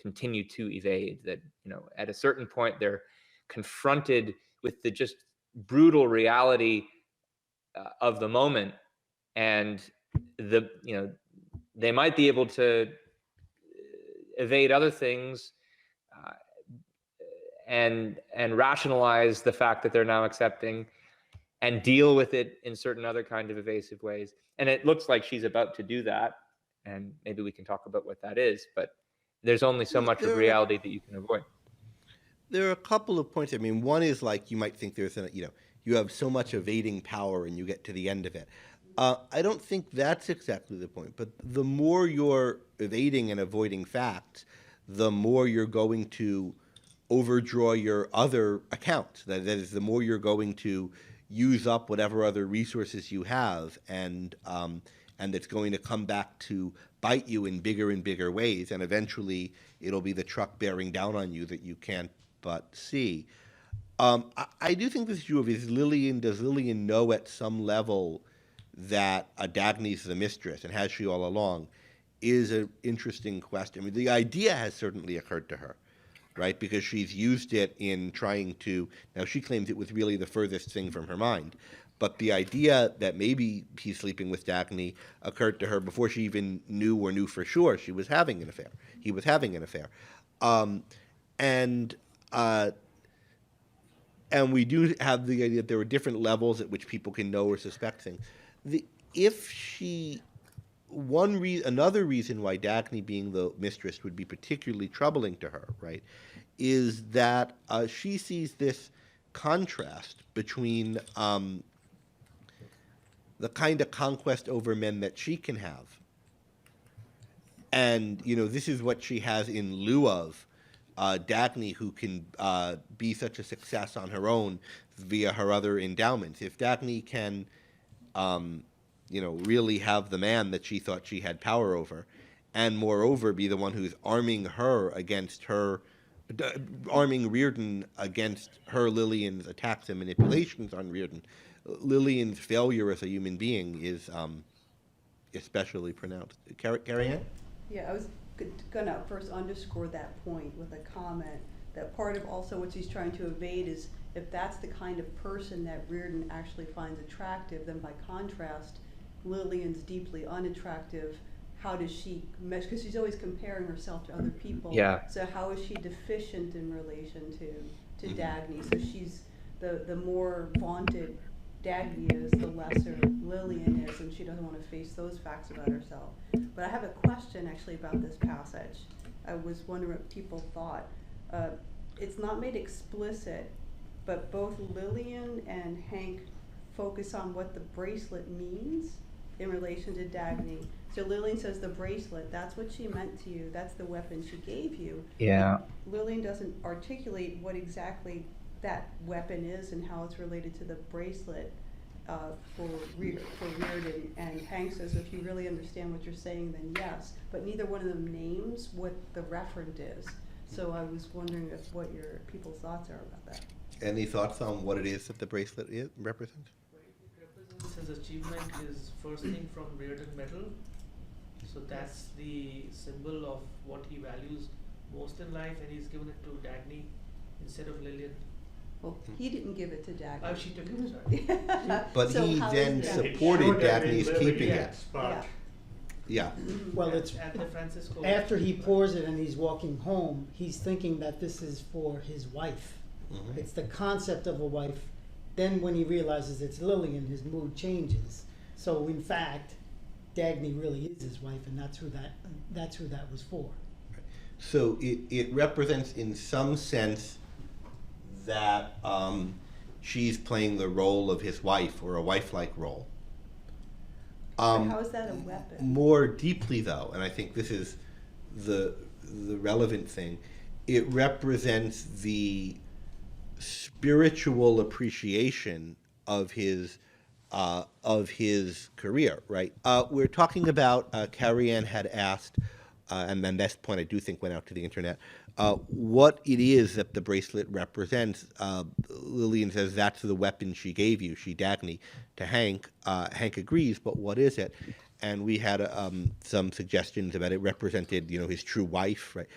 continue to evade, that, at a certain point they're confronted with the just brutal reality of the moment, and they might be able to evade other things and rationalize the fact that they're now accepting and deal with it in certain other kind of evasive ways. And it looks like she's about to do that, and maybe we can talk about what that is, but there's only so much of reality that you can avoid. There are a couple of points. I mean, one is like you might think there's you have so much evading power and you get to the end of it. I don't think that's exactly the point, but the more you're evading and avoiding facts, the more you're going to overdraw your other accounts. That is, the more you're going to use up whatever other resources you have, and and it's going to come back to bite you in bigger and bigger ways, and eventually it'll be the truck bearing down on you that you can't but see. I do think this issue of does Lillian know at some level that Dagny's the mistress, and has she all along, is an interesting question. I mean, the idea has certainly occurred to her, right? Because she's used it in trying to, now she claims it was really the furthest thing from her mind, but the idea that maybe he's sleeping with Dagny occurred to her before she even knew or knew for sure she was having an affair. He was having an affair. And we do have the idea that there are different levels at which people can know or suspect things. Another reason why Dagny being the mistress would be particularly troubling to her, right, is that she sees this contrast between the kind of conquest over men that she can have, and this is what she has in lieu of Dagny, who can be such a success on her own via her other endowments. If Dagny can, really have the man that she thought she had power over, and moreover be the one who's arming Reardon against her, Lillian's attacks and manipulations on Reardon, Lillian's failure as a human being is especially pronounced. Carrie Ann? Yeah, I was gonna first underscore that point with a comment that part of also what she's trying to evade is if that's the kind of person that Reardon actually finds attractive, then by contrast, Lillian's deeply unattractive. How does she mesh? Because she's always comparing herself to other people. Yeah. So how is she deficient in relation to Dagny? So she's the more vaunted Dagny is, the lesser Lillian is, and she doesn't want to face those facts about herself. But I have a question actually about this passage. I was wondering what people thought. It's not made explicit, but both Lillian and Hank focus on what the bracelet means in relation to Dagny. So Lillian says the bracelet, that's what she meant to you, that's the weapon she gave you. Yeah. But Lillian doesn't articulate what exactly that weapon is and how it's related to the bracelet for Reardon. And Hank says, if you really understand what you're saying, then yes. But neither one of them names what the referent is. So I was wondering what your people's thoughts are about that. Any thoughts on what it is that the bracelet represents? It represents his achievement, his first thing from Reardon Metal. So that's the symbol of what he values most in life, and he's given it to Dagny instead of Lillian. Well, he didn't give it to Dagny. Oh, she took it, sorry. But So he how then is that? supported It showed that in Dagny's Lillian, keeping it. yes, but Yeah. Well, it's, At the Francisco. after he pours it and he's walking home, he's thinking that this is for his wife. Mhm. It's the concept of a wife. Then when he realizes it's Lillian, his mood changes. So in fact, Dagny really is his wife, and that's who that was for. So it represents in some sense that she's playing the role of his wife, or a wife-like role. How is that a weapon? More deeply, though, and I think this is the relevant thing, it represents the spiritual appreciation of his career, right? We're talking about, Carrie Ann had asked, and then this point I do think went out to the internet, what it is that the bracelet represents. Lillian says that's the weapon she gave you, Dagny, to Hank. Hank agrees, but what is it? And we had some suggestions about it represented, his true wife, right?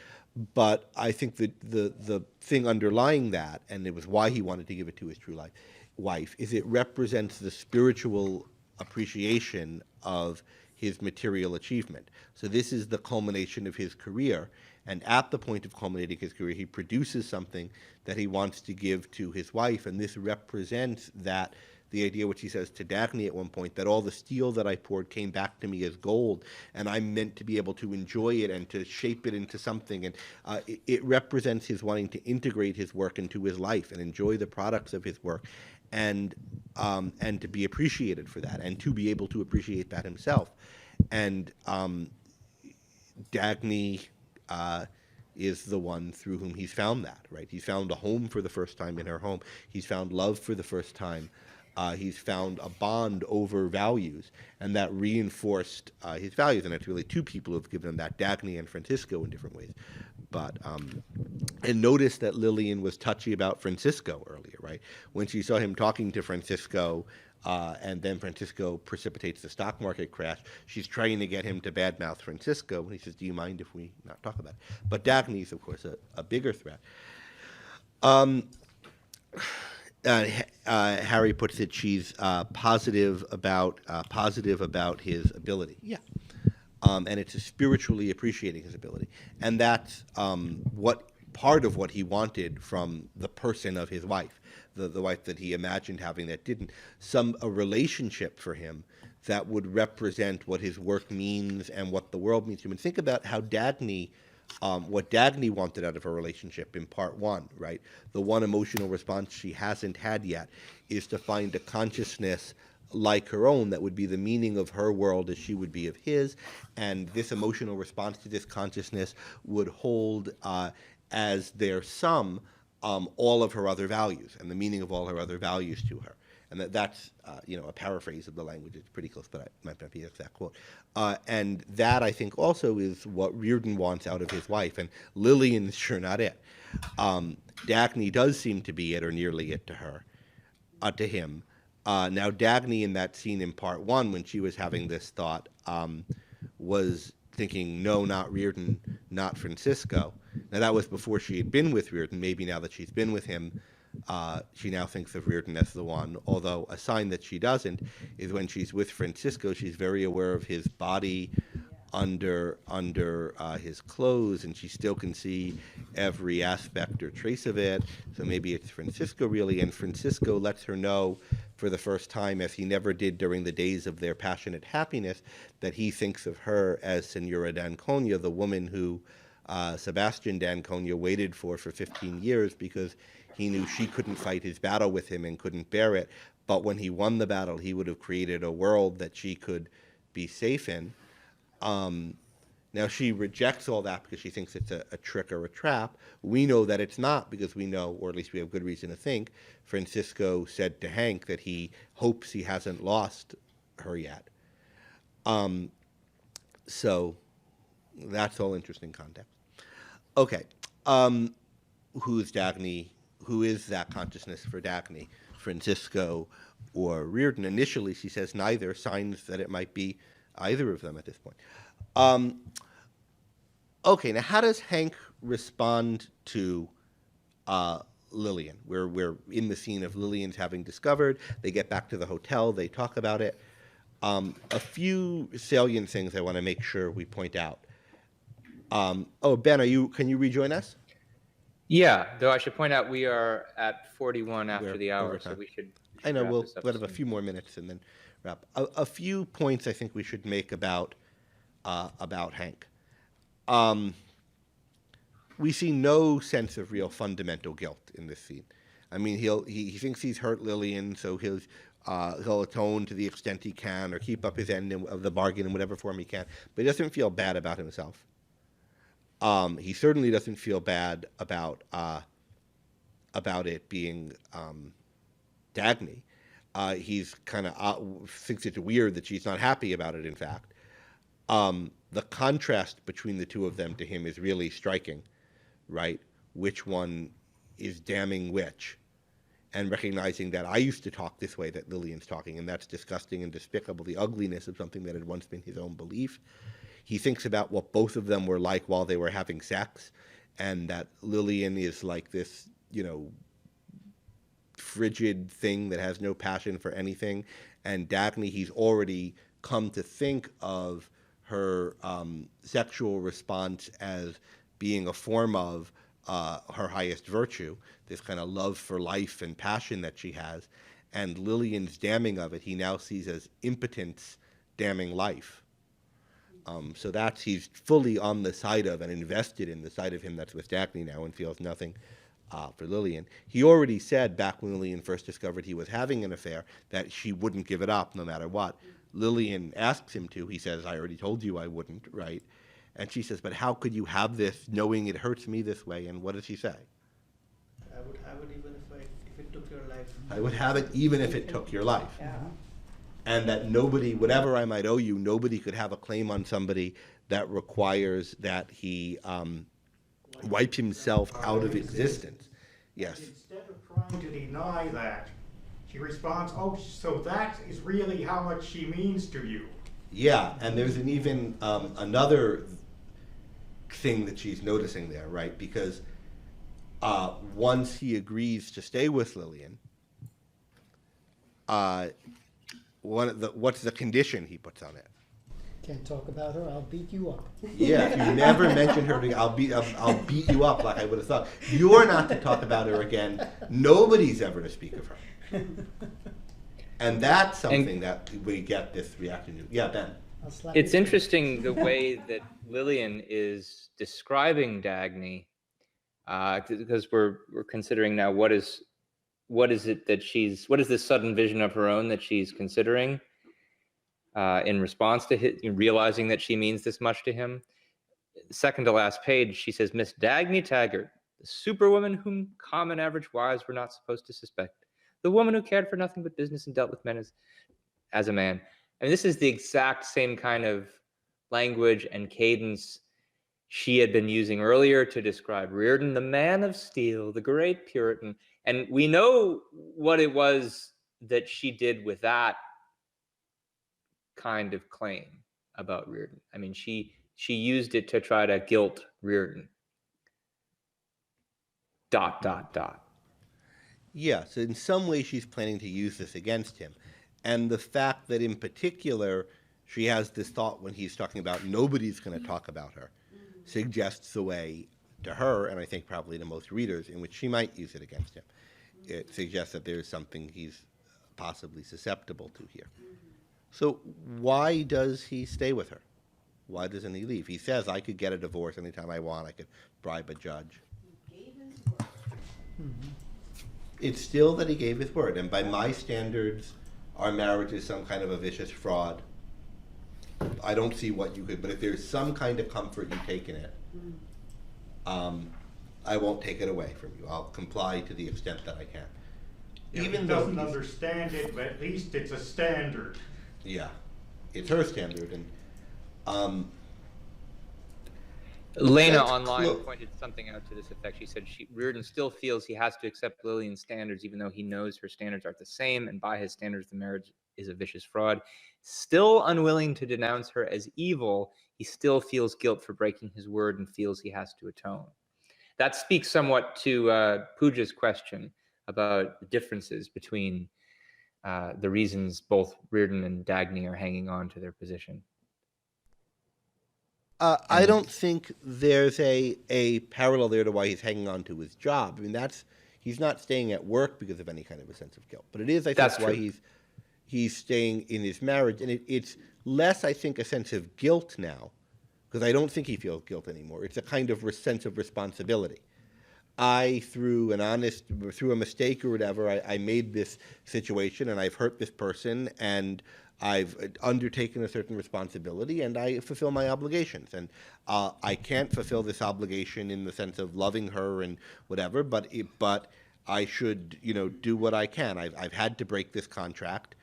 But I think that the thing underlying that, and it was why he wanted to give it to his true wife, is it represents the spiritual appreciation of his material achievement. So this is the culmination of his career, and at the point of culminating his career, he produces something that he wants to give to his wife, and this represents that, the idea which he says to Dagny at one point, that all the steel that I poured came back to me as gold, and I'm meant to be able to enjoy it and to shape it into something, and it represents his wanting to integrate his work into his life and enjoy the products of his work, and to be appreciated for that, and to be able to appreciate that himself. And Dagny is the one through whom he's found that, right? He's found a home for the first time in her home. He's found love for the first time. He's found a bond over values, and that reinforced his values. And it's really two people who've given him that, Dagny and Francisco, in different ways. But and notice that Lillian was touchy about Francisco earlier, right? When she saw him talking to Francisco, and then Francisco precipitates the stock market crash, she's trying to get him to badmouth Francisco, and he says, "Do you mind if we not talk about it?" But Dagny's, of course, a bigger threat. Harry puts it, she's positive about his ability. Yeah. And it's spiritually appreciating his ability. And that's what part of what he wanted from the person of his wife, the wife that he imagined having that didn't. A relationship for him that would represent what his work means and what the world means to him. And think about how Dagny, what Dagny wanted out of her relationship in part one, right? The one emotional response she hasn't had yet is to find a consciousness like her own that would be the meaning of her world as she would be of his, and this emotional response to this consciousness would hold as their sum all of her other values and the meaning of all her other values to her. And that's a paraphrase of the language. It's pretty close, but it might not be the exact quote. And that, I think, also is what Reardon wants out of his wife. And Lillian's sure not it. Dagny does seem to be it, or nearly it, to her, to him. Now, Dagny, in that scene in part one, when she was having this thought, was thinking, no, not Reardon, not Francisco. Now, that was before she had been with Reardon. Maybe now that she's been with him, she now thinks of Reardon as the one, although a sign that she doesn't is when she's with Francisco, she's very aware of his body under his clothes, and she still can see every aspect or trace of it. So maybe it's Francisco, really, and Francisco lets her know for the first time, as he never did during the days of their passionate happiness, that he thinks of her as Senora d'Anconia, the woman who Sebastian d'Anconia waited for 15 years because he knew she couldn't fight his battle with him and couldn't bear it. But when he won the battle, he would have created a world that she could be safe in. Now, she rejects all that because she thinks it's a trick or a trap. We know that it's not, because we know, or at least we have good reason to think, Francisco said to Hank that he hopes he hasn't lost her yet. So that's all interesting context. Okay. Who's Dagny? Who is that consciousness for Dagny? Francisco or Reardon? Initially, she says neither, signs that it might be either of them at this point. Okay, now how does Hank respond to Lillian? We're in the scene of Lillian's having discovered. They get back to the hotel. They talk about it. A few salient things I want to make sure we point out. Ben, can you rejoin us? Yeah, though I should point out we are at 41 after the hour, overtime. So we should I know, wrap we'll this up have a soon. few more minutes and then wrap. A few points I think we should make about Hank. We see no sense of real fundamental guilt in this scene. I mean, he thinks he's hurt Lillian, so he'll atone to the extent he can, or keep up his end of the bargain in whatever form he can. But he doesn't feel bad about himself. He certainly doesn't feel bad about it being Dagny. He's kind of thinks it's weird that she's not happy about it. In fact, the contrast between the two of them to him is really striking, right? Which one is damning which? And recognizing that I used to talk this way that Lillian's talking, and that's disgusting and despicable, the ugliness of something that had once been his own belief. He thinks about what both of them were like while they were having sex, and that Lillian is like this, frigid thing that has no passion for anything. And Dagny, he's already come to think of her sexual response as being a form of her highest virtue, this kind of love for life and passion that she has. And Lillian's damning of it, he now sees as impotence damning life. So he's fully on the side of and invested in the side of him that's with Dagny now, and feels nothing for Lillian. He already said back when Lillian first discovered he was having an affair that she wouldn't give it up no matter what. Lillian asks him to. He says, "I already told you I wouldn't," right? And she says, "But how could you have this knowing it hurts me this way?" And what does he say? I would even if it took your life I would have it even if it took your life. Yeah. And that nobody, whatever I might owe you, nobody could have a claim on somebody that requires that he wipe himself out of existence. Yes. Instead of trying to deny that, she responds, oh, so that is really how much she means to you. Yeah, and there's an even another thing that she's noticing there, right? Because once he agrees to stay with Lillian, what's the condition he puts on it? Can't talk about her, I'll beat you up. Yeah, if you never mention her, I'll beat you up like I would have thought. You're not to talk about her again. Nobody's ever to speak of her. And that's something that we get this reaction to. Yeah, Ben. I'll slap It's you. interesting the way that Lillian is describing Dagny, because we're considering now what is it that what is this sudden vision of her own that she's considering in response to realizing that she means this much to him. Second to last page, she says, Miss Dagny Taggart, the superwoman whom common average wives were not supposed to suspect. The woman who cared for nothing but business and dealt with men as a man. I mean, this is the exact same kind of language and cadence she had been using earlier to describe Reardon, the man of steel, the great Puritan. And we know what it was that she did with that kind of claim about Reardon. I mean, she used it to try to guilt Reardon. ... Yeah, so in some way she's planning to use this against him. And the fact that in particular she has this thought when he's talking about nobody's going to talk about her suggests the way to her, and I think probably to most readers, in which she might use it against him. It suggests that there's something he's possibly susceptible to here. So why does he stay with her? Why doesn't he leave? He says, I could get a divorce anytime I want. I could bribe a judge. It's still that he gave his word. And by my standards, our marriage is some kind of a vicious fraud. I don't see what you could, but if there's some kind of comfort you take in it, I won't take it away from you. I'll comply to the extent that I can. If Even he though doesn't understand it, but at least it's a standard. Yeah, it's her standard. And Lena That's online clo- pointed something out to this effect. She said Reardon still feels he has to accept Lillian's standards, even though he knows her standards aren't the same, and by his standards, the marriage is a vicious fraud. Still unwilling to denounce her as evil, he still feels guilt for breaking his word and feels he has to atone. That speaks somewhat to Pooja's question about the differences between the reasons both Reardon and Dagny are hanging on to their position. I don't think there's a parallel there to why he's hanging on to his job. I mean, he's not staying at work because of any kind of a sense of guilt. But it is, I think, That's why true. he's staying in his marriage. And it's less, I think, a sense of guilt now, because I don't think he feels guilt anymore. It's a kind of sense of responsibility. Through a mistake or whatever, I made this situation and I've hurt this person and I've undertaken a certain responsibility and I fulfill my obligations. And I can't fulfill this obligation in the sense of loving her and whatever, but I should, do what I can. I've had to break this contract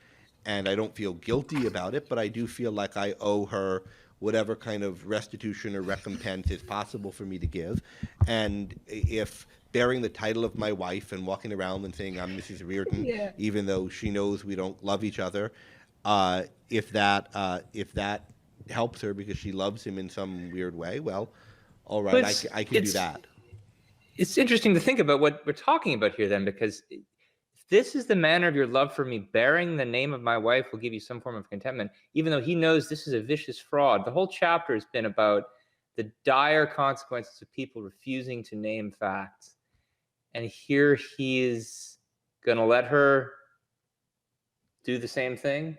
and I don't feel guilty about it, but I do feel like I owe her whatever kind of restitution or recompense is possible for me to give. And if bearing the title of my wife and walking around and saying I'm Mrs. Reardon, even though she knows we don't love each other, if that helps her because she loves him in some weird way, well, all right, I can do that. It's interesting to think about what we're talking about here then, because if this is the manner of your love for me, bearing the name of my wife will give you some form of contentment, even though he knows this is a vicious fraud. The whole chapter has been about the dire consequences of people refusing to name facts. And here he is going to let her do the same thing.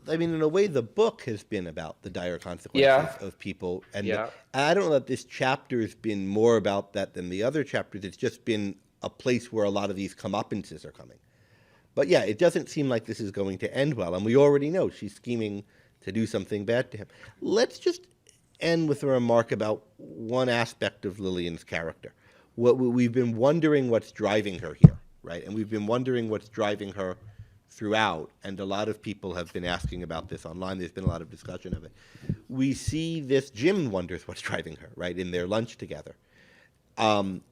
I mean, in a way, the book has been about the dire consequences of people. And I don't know that this chapter has been more about that than the other chapters. It's just been a place where a lot of these comeuppances are coming. But yeah, it doesn't seem like this is going to end well. And we already know she's scheming to do something bad to him. Let's just end with a remark about one aspect of Lillian's character. we've been wondering what's driving her here, right? And we've been wondering what's driving her throughout, and a lot of people have been asking about this online. There's been a lot of discussion of it. We see this, Jim wonders what's driving her, right, in their lunch together. And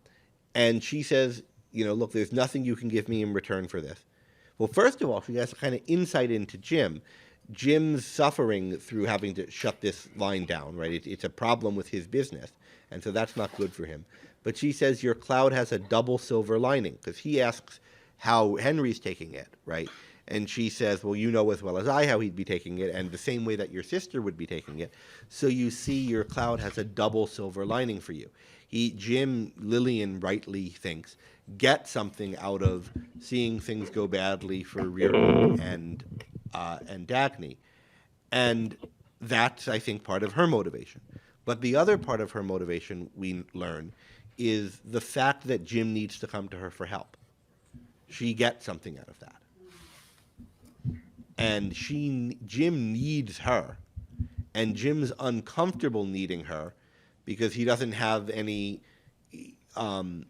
she says, look, there's nothing you can give me in return for this. Well, first of all, she has a kind of insight into Jim. Jim's suffering through having to shut this line down, right? It's a problem with his business, and so that's not good for him. But she says your cloud has a double silver lining, because he asks how Henry's taking it, right? And she says, well, you know as well as I how he'd be taking it, and the same way that your sister would be taking it. So you see your cloud has a double silver lining for you. Jim, Lillian rightly thinks, get something out of seeing things go badly for Reardon and Dagny. And that's, I think, part of her motivation. But the other part of her motivation, we learn, is the fact that Jim needs to come to her for help. She gets something out of that. And Jim needs her. And Jim's uncomfortable needing her because he doesn't have any,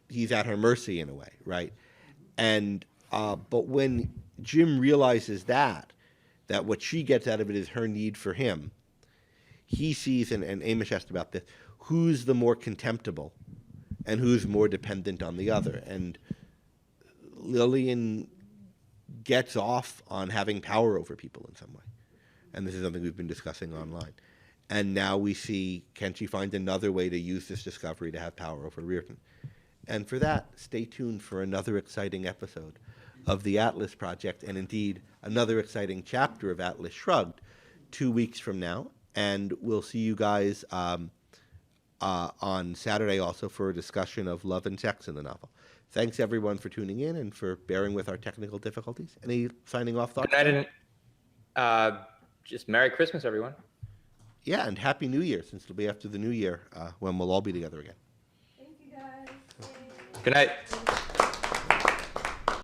he's at her mercy in a way, right? And, but when Jim realizes that what she gets out of it is her need for him, he sees, and Amish asked about this, who's the more contemptible and who's more dependent on the other. And Lillian gets off on having power over people in some way. And this is something we've been discussing online. And now we see, can she find another way to use this discovery to have power over Reardon? And for that, stay tuned for another exciting episode of the Atlas Project, and indeed another exciting chapter of Atlas Shrugged 2 weeks from now. And we'll see you guys on Saturday also for a discussion of love and sex in the novel. Thanks, everyone, for tuning in and for bearing with our technical difficulties. Any signing off thoughts? Good night, and just Merry Christmas, everyone. Yeah, and Happy New Year, since it'll be after the New Year when we'll all be together again. Thank you, guys. Good night.